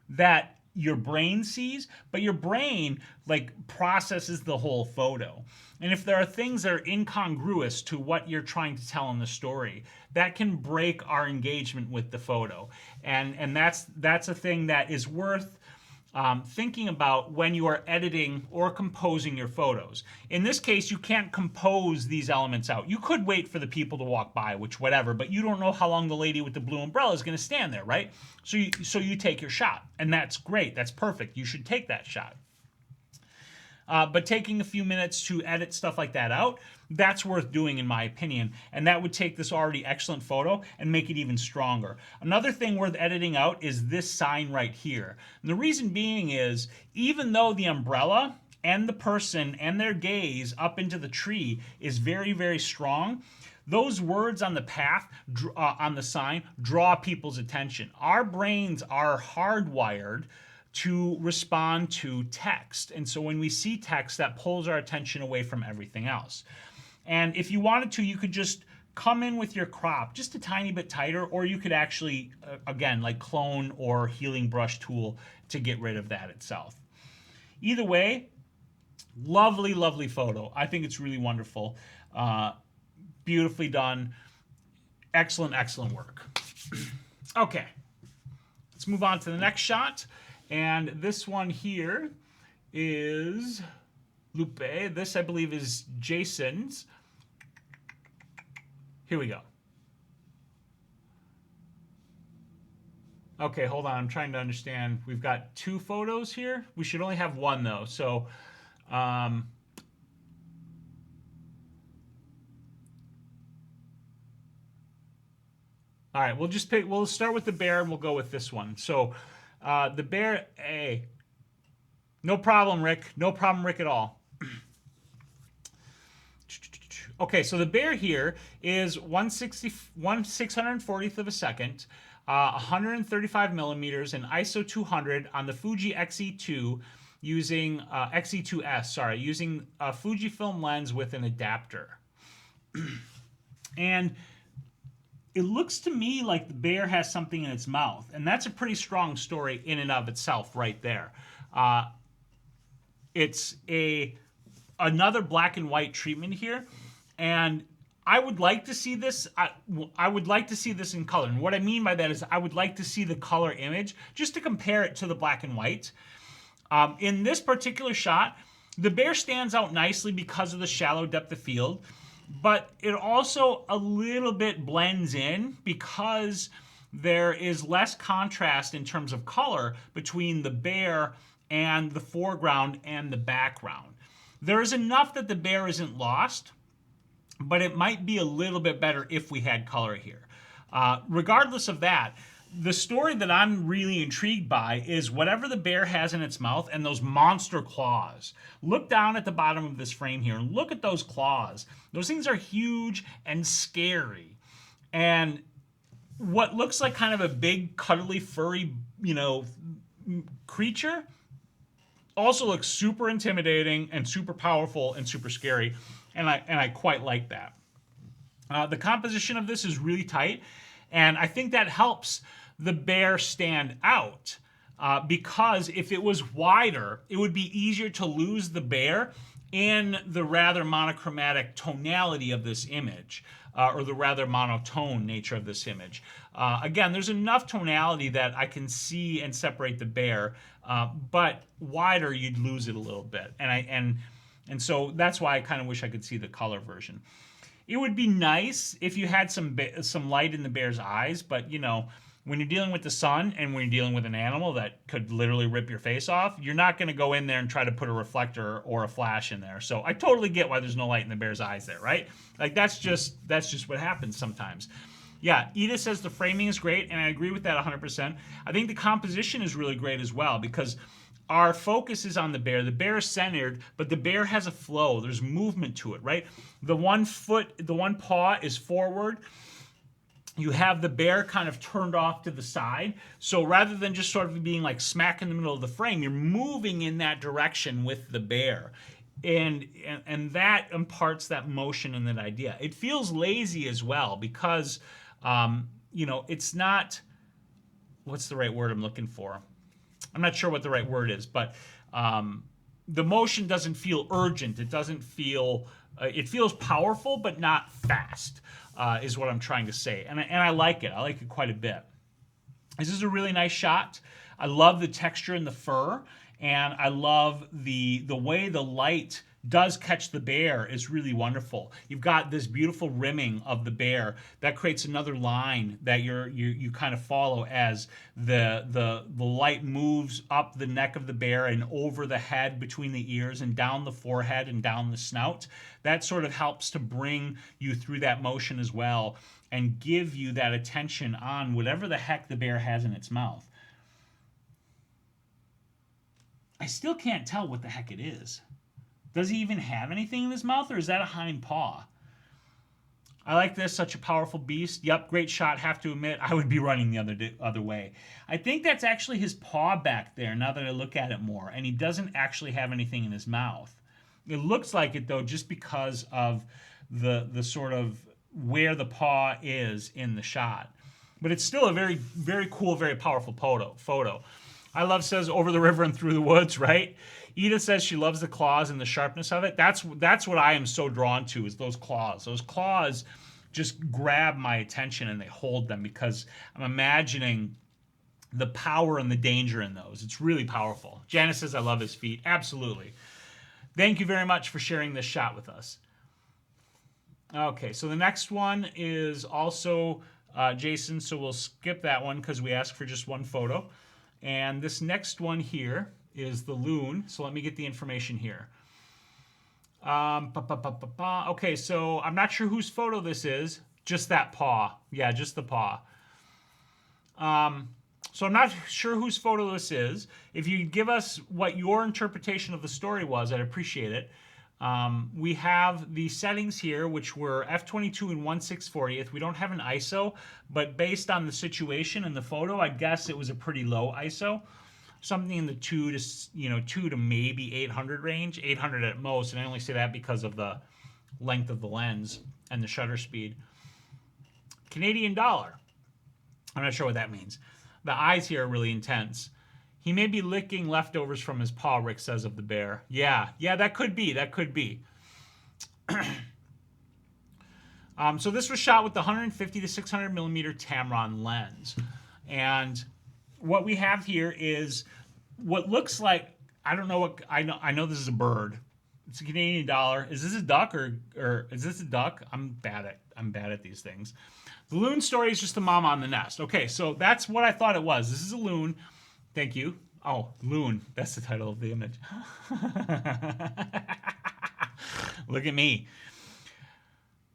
that your brain sees, but your brain processes the whole photo. And if there are things that are incongruous to what you're trying to tell in the story, that can break our engagement with the photo. And that's a thing that is worth thinking about when you are editing or composing your photos. In this case, you can't compose these elements out. You could wait for the people to walk by, which whatever, but you don't know how long the lady with the blue umbrella is going to stand there, right? So you take your shot, and that's great. That's perfect. You should take that shot. But taking a few minutes to edit stuff like that out, that's worth doing in my opinion. And that would take this already excellent photo and make it even stronger. Another thing worth editing out is this sign right here. And the reason being is, even though the umbrella and the person and their gaze up into the tree is very, very strong, those words on the path, on the sign, draw people's attention. Our brains are hardwired to respond to text. And so when we see text, that pulls our attention away from everything else. And if you wanted to, you could just come in with your crop just a tiny bit tighter, or you could actually, again, clone or healing brush tool to get rid of that itself. Either way, lovely, lovely photo. I think it's really wonderful. Beautifully done. Excellent, excellent work. Okay, let's move on to the next shot. And this one here is Lupe. This, I believe, is Jason's. Here we go. Okay, hold on. I'm trying to understand. We've got 2 photos here. We should only have 1 though. So, um, all right, we'll just pick. We'll start with the bear and we'll go with this one. So, the bear. Hey, no problem, Rick. No problem, Rick, at all. Okay, so the bear here is 160, 1/640th of a second, 135 millimeters, and ISO 200 on the Fuji XE2 using XE2S. Sorry, using a Fujifilm lens with an adapter. And it looks to me like the bear has something in its mouth, and that's a pretty strong story in and of itself, right there. Uh, it's another black and white treatment here, and I would like to see this. I would like to see this in color, and what I mean by that is I would like to see the color image just to compare it to the black and white. In this particular shot, the bear stands out nicely because of the shallow depth of field, but it also a little bit blends in because there is less contrast in terms of color between the bear and the foreground and the background. There is enough that the bear isn't lost, but it might be a little bit better if we had color here. Regardless of that, the story that I'm really intrigued by is whatever the bear has in its mouth and those monster claws. Look down at the bottom of this frame here and look at those claws. Those things are huge and scary. And what looks like kind of a big, cuddly, furry, creature also looks super intimidating and super powerful and super scary. And I quite like that. The composition of this is really tight, and I think that helps the bear stand out because if it was wider, it would be easier to lose the bear in the rather monochromatic tonality of this image, or the rather monotone nature of this image. Again, there's enough tonality that I can see and separate the bear, but wider you'd lose it a little bit, and so that's why I kind of wish I could see the color version. It would be nice if you had some light in the bear's eyes, but when you're dealing with the sun and when you're dealing with an animal that could literally rip your face off, you're not going to go in there and try to put a reflector or a flash in there. So I totally get why there's no light in the bear's eyes there, right? Like that's just what happens sometimes. Yeah, Edith says the framing is great, and I agree with that 100%. I think the composition is really great as well because our focus is on the bear. The bear is centered, but the bear has a flow. There's movement to it, right? The one paw is forward. You have the bear kind of turned off to the side. So rather than just sort of being like smack in the middle of the frame, you're moving in that direction with the bear. And that imparts that motion and that idea. It feels lazy as well because, it's not, what's the right word I'm looking for? I'm not sure what the right word is, but the motion doesn't feel urgent. It doesn't feel, it feels powerful, but not fast, is what I'm trying to say. And I like it. I like it quite a bit. This is a really nice shot. I love the texture in the fur, and I love the way the light does catch the bear is really wonderful. You've got this beautiful rimming of the bear that creates another line that you kind of follow as the light moves up the neck of the bear and over the head between the ears and down the forehead and down the snout. That sort of helps to bring you through that motion as well and give you that attention on whatever the heck the bear has in its mouth. I still can't tell what the heck it is. Does he even have anything in his mouth, or is that a hind paw? I like this, such a powerful beast. Yep, great shot, have to admit, I would be running the other way. I think that's actually his paw back there, now that I look at it more, and he doesn't actually have anything in his mouth. It looks like it, though, just because of the sort of where the paw is in the shot. But it's still a very, very cool, very powerful photo. I love says over the river and through the woods, right? Edith says she loves the claws and the sharpness of it. That's what I am so drawn to is those claws. Those claws just grab my attention and they hold them because I'm imagining the power and the danger in those. It's really powerful. Janice says I love his feet. Absolutely. Thank you very much for sharing this shot with us. Okay, so the next one is also Jason, so we'll skip that one because we asked for just one photo. And this next one here is the loon. So let me get the information here. Okay, so I'm not sure whose photo this is. Just that paw. Yeah, just the paw. So I'm not sure whose photo this is. If you give us what your interpretation of the story was, I'd appreciate it. We have the settings here, which were f22 and 1/640th. We don't have an ISO, but based on the situation and the photo, I guess it was a pretty low ISO. Something in the 2 to maybe 800 range, 800 at most, and I only say that because of the length of the lens and the shutter speed. Canadian dollar. I'm not sure what that means. The eyes here are really intense. He may be licking leftovers from his paw, Rick says of the bear. Yeah, that could be. That could be. So this was shot with the 150 to 600 millimeter Tamron lens. And what we have here is what looks like, I don't know what, I know this is a bird. It's a Canadian dollar. Is this a duck or is this a duck? I'm bad at these things. The loon story is just a mama on the nest. Okay, so that's what I thought it was. This is a loon. Thank you. Oh, loon. That's the title of the image. Look at me.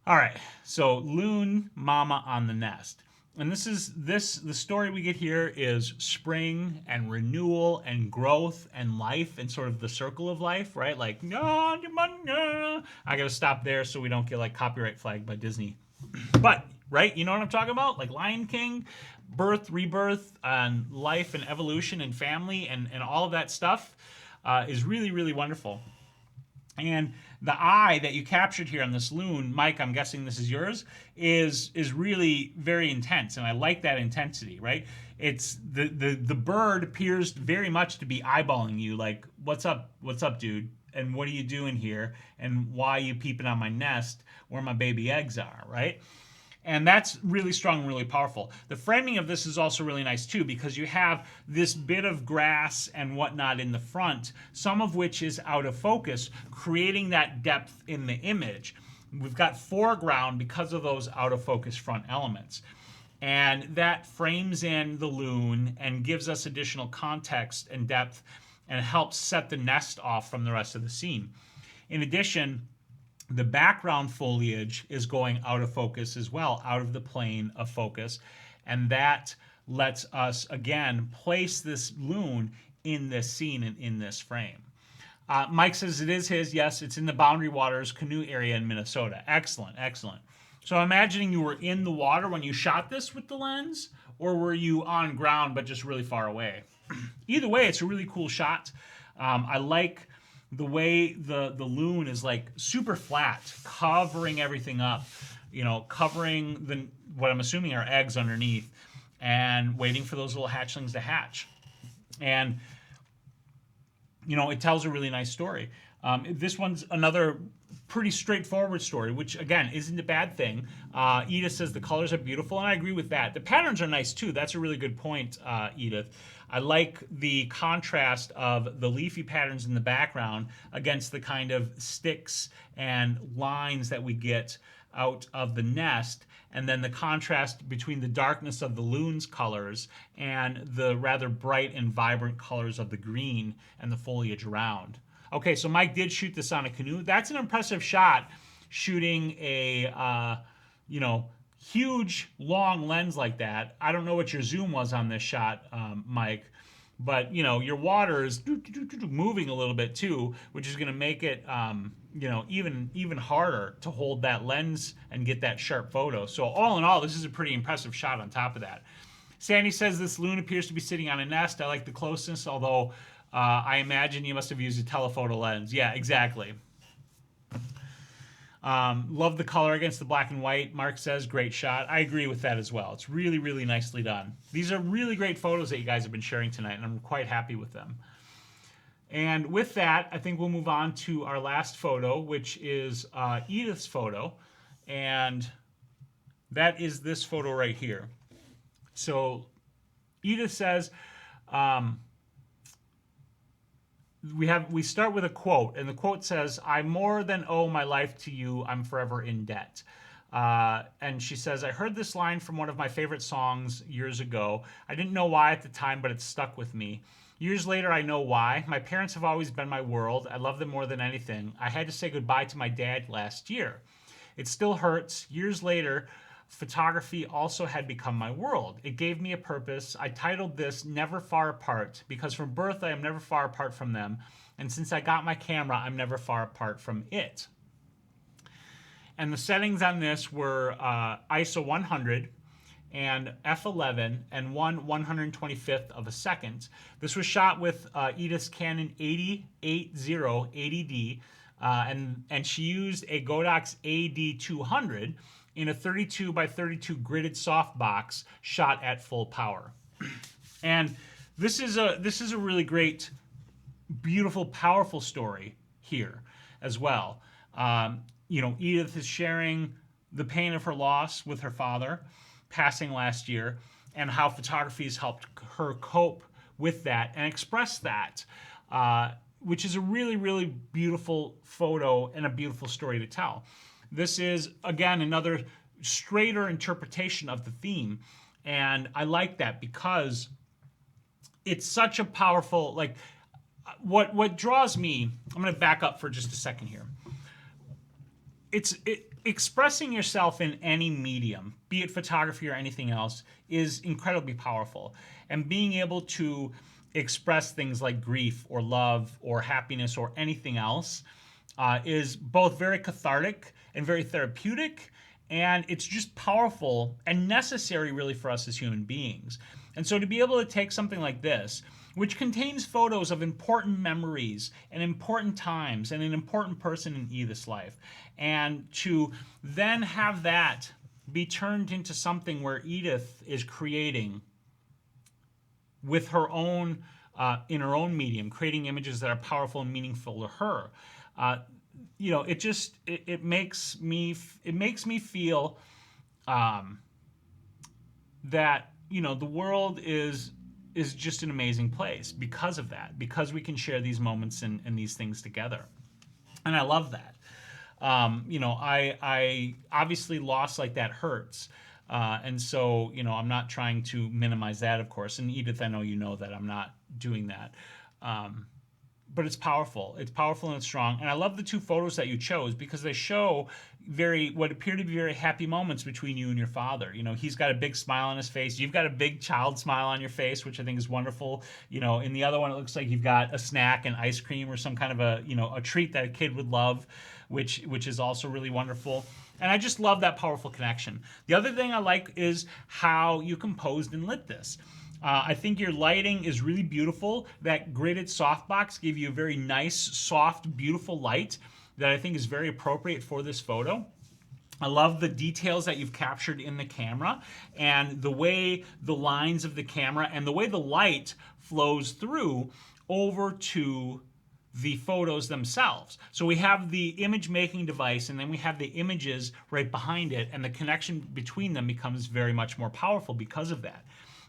All right, so loon mama on the nest. And the story we get here is spring and renewal and growth and life and sort of the circle of life, right? Like, no, I gotta stop there so we don't get like copyright flagged by Disney. But, right, you know what I'm talking about? Like Lion King, birth, rebirth, and life and evolution and family and all of that stuff is really, really wonderful. And the eye that you captured here on this loon, Mike, I'm guessing this is yours, is really very intense, and I like that intensity, right? It's the bird appears very much to be eyeballing you, like, what's up, dude? And what are you doing here? And why are you peeping on my nest where my baby eggs are, right? And that's really strong and really powerful. The framing of this is also really nice too, because you have this bit of grass and whatnot in the front, some of which is out of focus, creating that depth in the image. We've got foreground because of those out of focus front elements. And that frames in the loon and gives us additional context and depth and helps set the nest off from the rest of the scene. In addition, the background foliage is going out of focus as well, out of the plane of focus. And that lets us, again, place this loon in this scene and in this frame. Mike says it is his. Yes, it's in the Boundary Waters canoe area in Minnesota. Excellent, excellent. So I'm imagining you were in the water when you shot this with the lens, or were you on ground but just really far away? Either way, it's a really cool shot. I like the way the loon is like super flat, covering everything up, covering what I'm assuming are eggs underneath, and waiting for those little hatchlings to hatch. And it tells a really nice story. This one's another pretty straightforward story, which again isn't a bad thing. Edith says the colors are beautiful, and I agree with that. The patterns are nice too. That's a really good point, Edith. I like the contrast of the leafy patterns in the background against the kind of sticks and lines that we get out of the nest, and then the contrast between the darkness of the loon's colors and the rather bright and vibrant colors of the green and the foliage around. Okay, so Mike did shoot this on a canoe. That's an impressive shot, shooting a huge long lens like that. I don't know what your zoom was on this shot, Mike, but your water is moving a little bit too, which is going to make it even harder to hold that lens and get that sharp photo. So all in all, this is a pretty impressive shot on top of that. Sandy says this loon appears to be sitting on a nest. I like the closeness, although I imagine you must have used a telephoto lens. Yeah, exactly. Love the color against the black and white. Mark says, great shot. I agree with that as well. It's really, really nicely done. These are really great photos that you guys have been sharing tonight, and I'm quite happy with them. And with that, I think we'll move on to our last photo, which is Edith's photo. And that is this photo right here. So Edith says, we start with a quote, and the quote says, I more than owe my life to you, I'm forever in debt. And she says, I heard this line from one of my favorite songs years ago. I didn't know why at the time, but it stuck with me. Years later, I know why. My parents have always been my world. I love them more than anything. I had to say goodbye to my dad last year. It still hurts. Years later, photography also had become my world. It gave me a purpose. I titled this Never Far Apart because from birth I am never far apart from them. And since I got my camera, I'm never far apart from it. And the settings on this were ISO 100 and f11 and 1/125th of a second. This was shot with Edith's Canon 8080 80D, and she used a Godox AD200 in a 32 by 32 gridded softbox shot at full power. And this is a really great, beautiful, powerful story here as well. Edith is sharing the pain of her loss with her father passing last year, and how photography has helped her cope with that and express that, which is a really, really beautiful photo and a beautiful story to tell. This is, again, another straighter interpretation of the theme, and I like that because it's such a powerful, like, what draws me, I'm going to back up for just a second here. Expressing yourself in any medium, be it photography or anything else, is incredibly powerful. And being able to express things like grief or love or happiness or anything else is both very cathartic and very therapeutic, and it's just powerful and necessary really for us as human beings. And so to be able to take something like this, which contains photos of important memories and important times and an important person in Edith's life, and to then have that be turned into something where Edith is creating with her own, in her own medium, creating images that are powerful and meaningful to her. It makes me feel that the world is just an amazing place because of that, because we can share these moments and these things together. And I love that. I obviously loss like that hurts. And so, I'm not trying to minimize that, of course. And Edith, I know you know that I'm not doing that. But it's powerful. It's powerful and it's strong. And I love the two photos that you chose because they show what appear to be very happy moments between you and your father. He's got a big smile on his face. You've got a big child smile on your face, which I think is wonderful. In the other one, it looks like you've got a snack and ice cream or some kind of a treat that a kid would love, which is also really wonderful. And I just love that powerful connection. The other thing I like is how you composed and lit this. I think your lighting is really beautiful. That gridded softbox gave you a very nice, soft, beautiful light that I think is very appropriate for this photo. I love the details that you've captured in the camera and the way the lines of the camera and the way the light flows through over to the photos themselves. So we have the image making device and then we have the images right behind it, and the connection between them becomes very much more powerful because of that.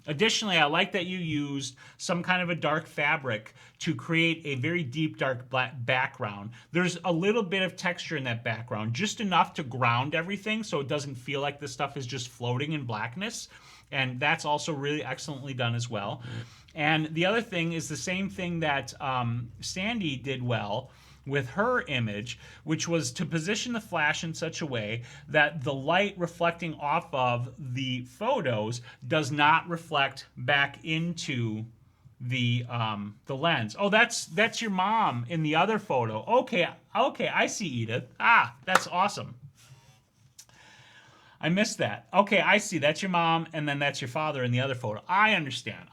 Additionally, I like that you used some kind of a dark fabric to create a very deep dark black background. There's a little bit of texture in that background, just enough to ground everything so it doesn't feel like this stuff is just floating in blackness. And that's also really excellently done as well. And the other thing is the same thing that Sandy did well with her image, which was to position the flash in such a way that the light reflecting off of the photos does not reflect back into the lens. Oh, that's your mom in the other photo. Okay, I see Edith. That's awesome. I missed that. Okay, I see. That's your mom, and then that's your father in the other photo. I understand.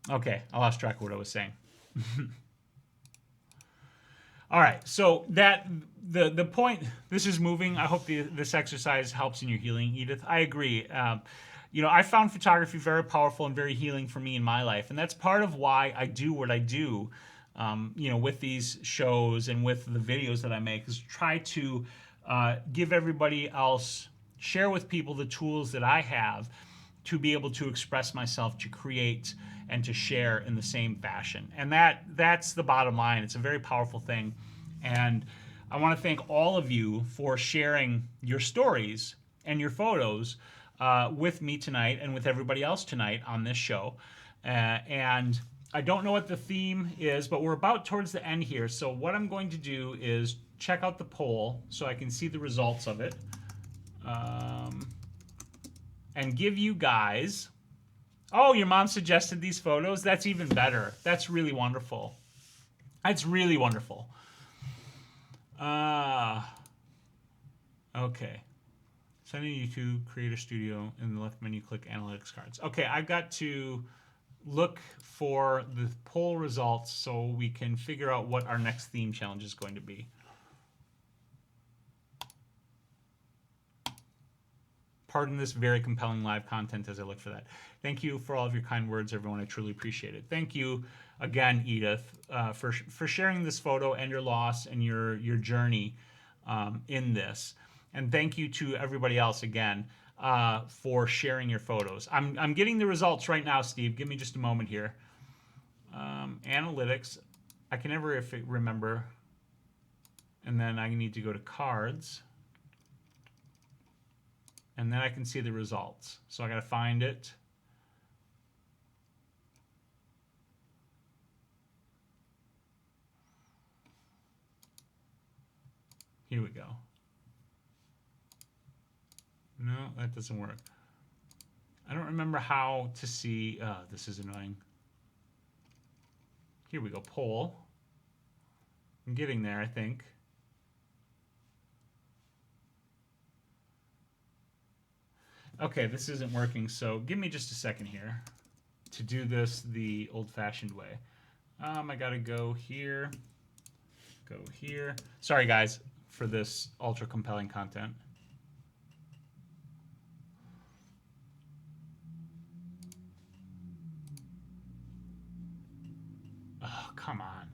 Okay, I lost track of what I was saying. All right, so the point, this is moving. I hope this exercise helps in your healing, Edith. I agree. I found photography very powerful and very healing for me in my life, and that's part of why I do what I do, with these shows and with the videos that I make, is try to give everybody else, share with people the tools that I have to be able to express myself, to create, and to share in the same fashion. And that's the bottom line. It's a very powerful thing. And I want to thank all of you for sharing your stories and your photos with me tonight and with everybody else tonight on this show. And I don't know what the theme is, but we're about towards the end here. So what I'm going to do is check out the poll so I can see the results of it. And give you guys... Oh, your mom suggested these photos? That's even better. That's really wonderful. That's really wonderful. Okay. Sending you to Creator Studio. In the left menu, click Analytics Cards. Okay, I've got to look for the poll results so we can figure out what our next theme challenge is going to be. Pardon this very compelling live content as I look for that. Thank you for all of your kind words, everyone. I truly appreciate it. Thank you again, Edith, for sharing this photo and your loss and your journey in this. And thank you to everybody else again for sharing your photos. I'm getting the results right now, Steve. Give me just a moment here. Analytics. I can never remember. And then I need to go to cards. And then I can see the results. So I got to find it. Here we go. No, that doesn't work. I don't remember how to see. This is annoying. Here we go. Poll. I'm getting there, I think. Okay, this isn't working, so give me just a second here to do this the old-fashioned way. I gotta go here, go here. Sorry, guys, for this ultra-compelling content. Oh, come on.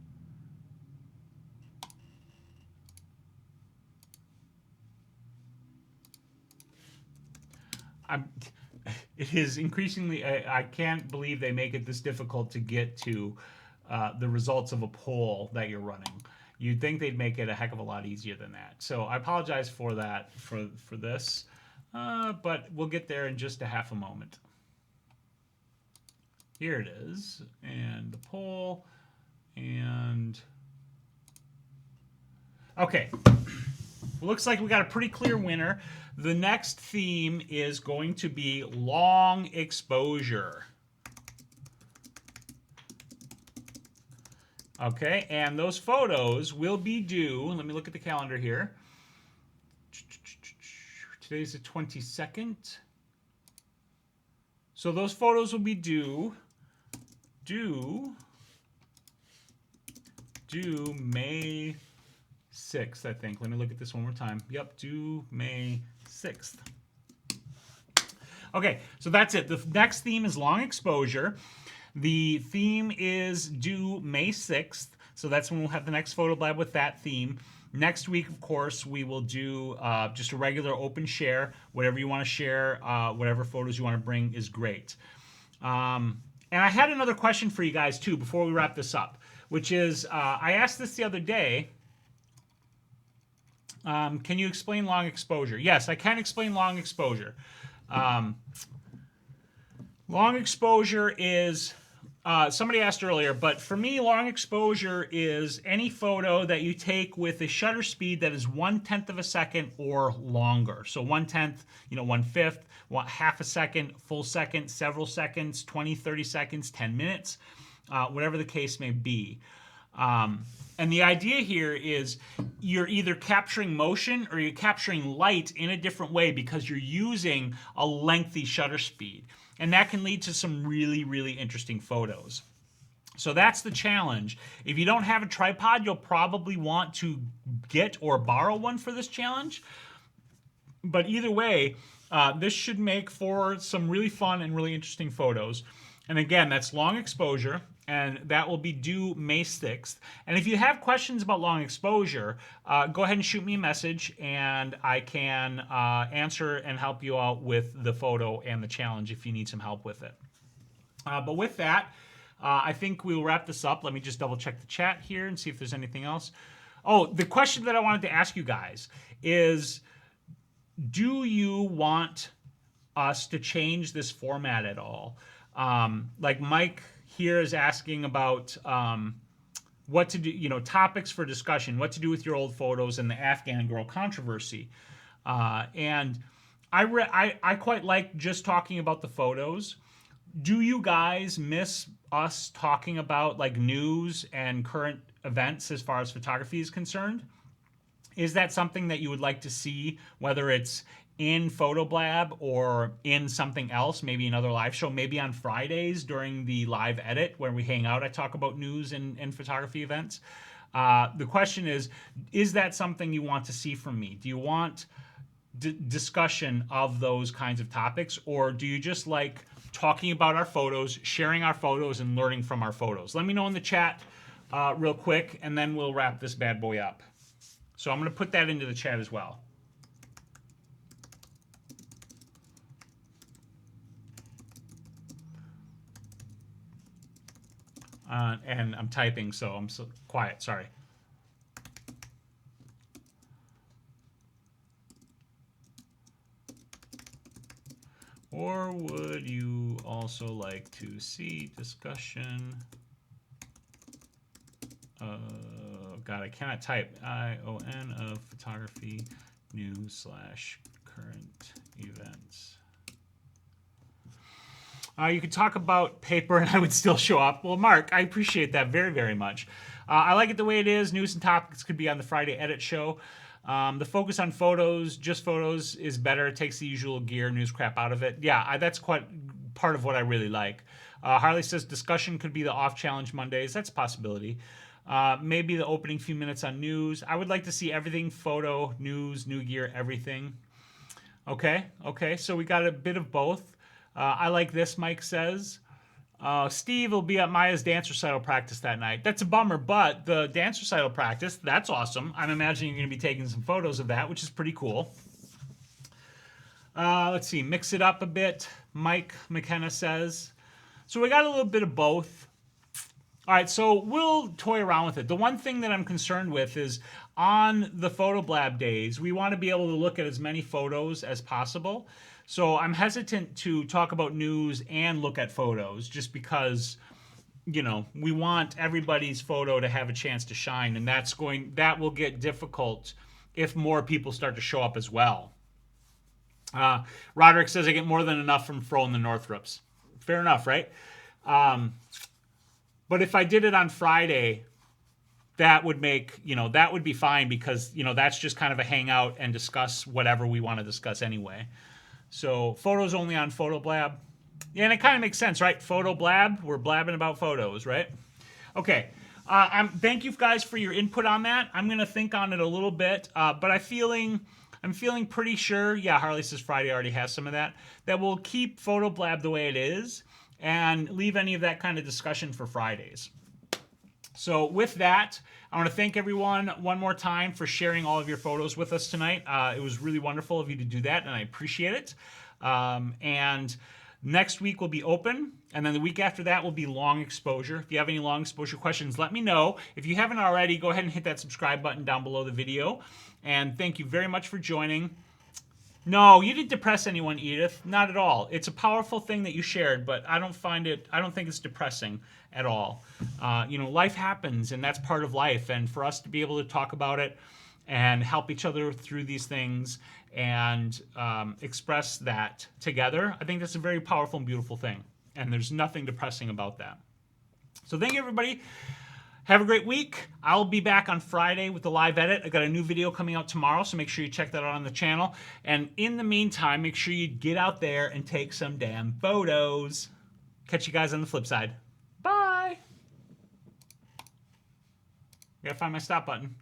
It is increasingly, I can't believe they make it this difficult to get to the results of a poll that you're running. You'd think they'd make it a heck of a lot easier than that. So I apologize for that, for this, but we'll get there in just a half a moment. Here it is, and the poll, and... Okay, looks like we got a pretty clear winner. The next theme is going to be long exposure. Okay, and those photos will be due, let me look at the calendar here. Today's the 22nd. So those photos will be due May 6th, I think. Let me look at this one more time. Yep, due May 6th. Okay, so that's it. The next theme is long exposure. The theme is due May 6th, so that's when we'll have the next Photo Blab with that theme. Next week, of course, we will do just a regular open share. Whatever you want to share, whatever photos you want to bring is great. And I had another question for you guys, too, before we wrap this up, which is, I asked this the other day. Can you explain long exposure? Yes, I can explain long exposure. Long exposure is, somebody asked earlier, but for me, long exposure is any photo that you take with a shutter speed that is 1/10 of a second or longer. So 1/10, 1/5, half a second, full second, several seconds, 20, 30 seconds, 10 minutes, whatever the case may be. And the idea here is you're either capturing motion or you're capturing light in a different way because you're using a lengthy shutter speed. And that can lead to some really, really interesting photos. So that's the challenge. If you don't have a tripod, you'll probably want to get or borrow one for this challenge. But either way, this should make for some really fun and really interesting photos. And again, that's long exposure, and that will be due May 6th. And if you have questions about long exposure, go ahead and shoot me a message, and I can answer and help you out with the photo and the challenge if you need some help with it. But with that, I think we'll wrap this up. Let me just double check the chat here and see if there's anything else. Oh, the question that I wanted to ask you guys is, do you want us to change this format at all? Like Mike here is asking about what to do, topics for discussion, what to do with your old photos and the Afghan girl controversy. And I quite like just talking about the photos. Do you guys miss us talking about like news and current events as far as photography is concerned? Is that something that you would like to see, whether it's in Photo Blab or in something else, maybe another live show, maybe on Fridays during the live edit where we hang out, I talk about news and photography events. The question is that something you want to see from me? Do you want discussion of those kinds of topics, or do you just like talking about our photos, sharing our photos, and learning from our photos? Let me know in the chat real quick, and then we'll wrap this bad boy up. So I'm going to put that into the chat as well. And I'm typing, so I'm so quiet. Sorry. Or would you also like to see discussion? God, I cannot type. ION of photography news / current events. You could talk about paper and I would still show up. Well, Mark, I appreciate that very, very much. I like it the way it is. News and topics could be on the Friday edit show. The focus on photos, just photos, is better. It takes the usual gear, news crap out of it. Yeah, that's quite part of what I really like. Harley says discussion could be the off challenge Mondays. That's a possibility. Maybe the opening few minutes on news. I would like to see everything, photo, news, new gear, everything. Okay, so we got a bit of both. I like this, Mike says. Steve will be at Maya's dance recital practice that night. That's a bummer, but the dance recital practice, that's awesome. I'm imagining you're going to be taking some photos of that, which is pretty cool. Let's see, mix it up a bit, Mike McKenna says. So we got a little bit of both. All right, so we'll toy around with it. The one thing that I'm concerned with is on the Photo Blab days, we want to be able to look at as many photos as possible. So I'm hesitant to talk about news and look at photos just because, we want everybody's photo to have a chance to shine, and that will get difficult if more people start to show up as well. Roderick says I get more than enough from Fro and the Northrops. Fair enough, right? But if I did it on Friday, that would that would be fine because, that's just kind of a hangout and discuss whatever we want to discuss anyway. So photos only on Photo Blab. Yeah, and it kind of makes sense, right? Photo Blab, we're blabbing about photos, right? Okay. Thank you guys for your input on that. I'm going to think on it a little bit, but I'm feeling pretty sure, yeah, Harley says Friday already has some of that we'll keep Photo Blab the way it is and leave any of that kind of discussion for Fridays. So with that, I want to thank everyone one more time for sharing all of your photos with us tonight. It was really wonderful of you to do that, and I appreciate it. And next week will be open, and then the week after that will be long exposure. If you have any long exposure questions, let me know. If you haven't already, go ahead and hit that subscribe button down below the video. And thank you very much for joining. No, you didn't depress anyone, Edith. Not at all. It's a powerful thing that you shared, but I don't think it's depressing at all. Life happens, and that's part of life. And for us to be able to talk about it and help each other through these things and express that together, I think that's a very powerful and beautiful thing. And there's nothing depressing about that. So thank you, everybody. Have a great week. I'll be back on Friday with the live edit. I got a new video coming out tomorrow, so make sure you check that out on the channel. And in the meantime, make sure you get out there and take some damn photos. Catch you guys on the flip side. Bye. I gotta find my stop button.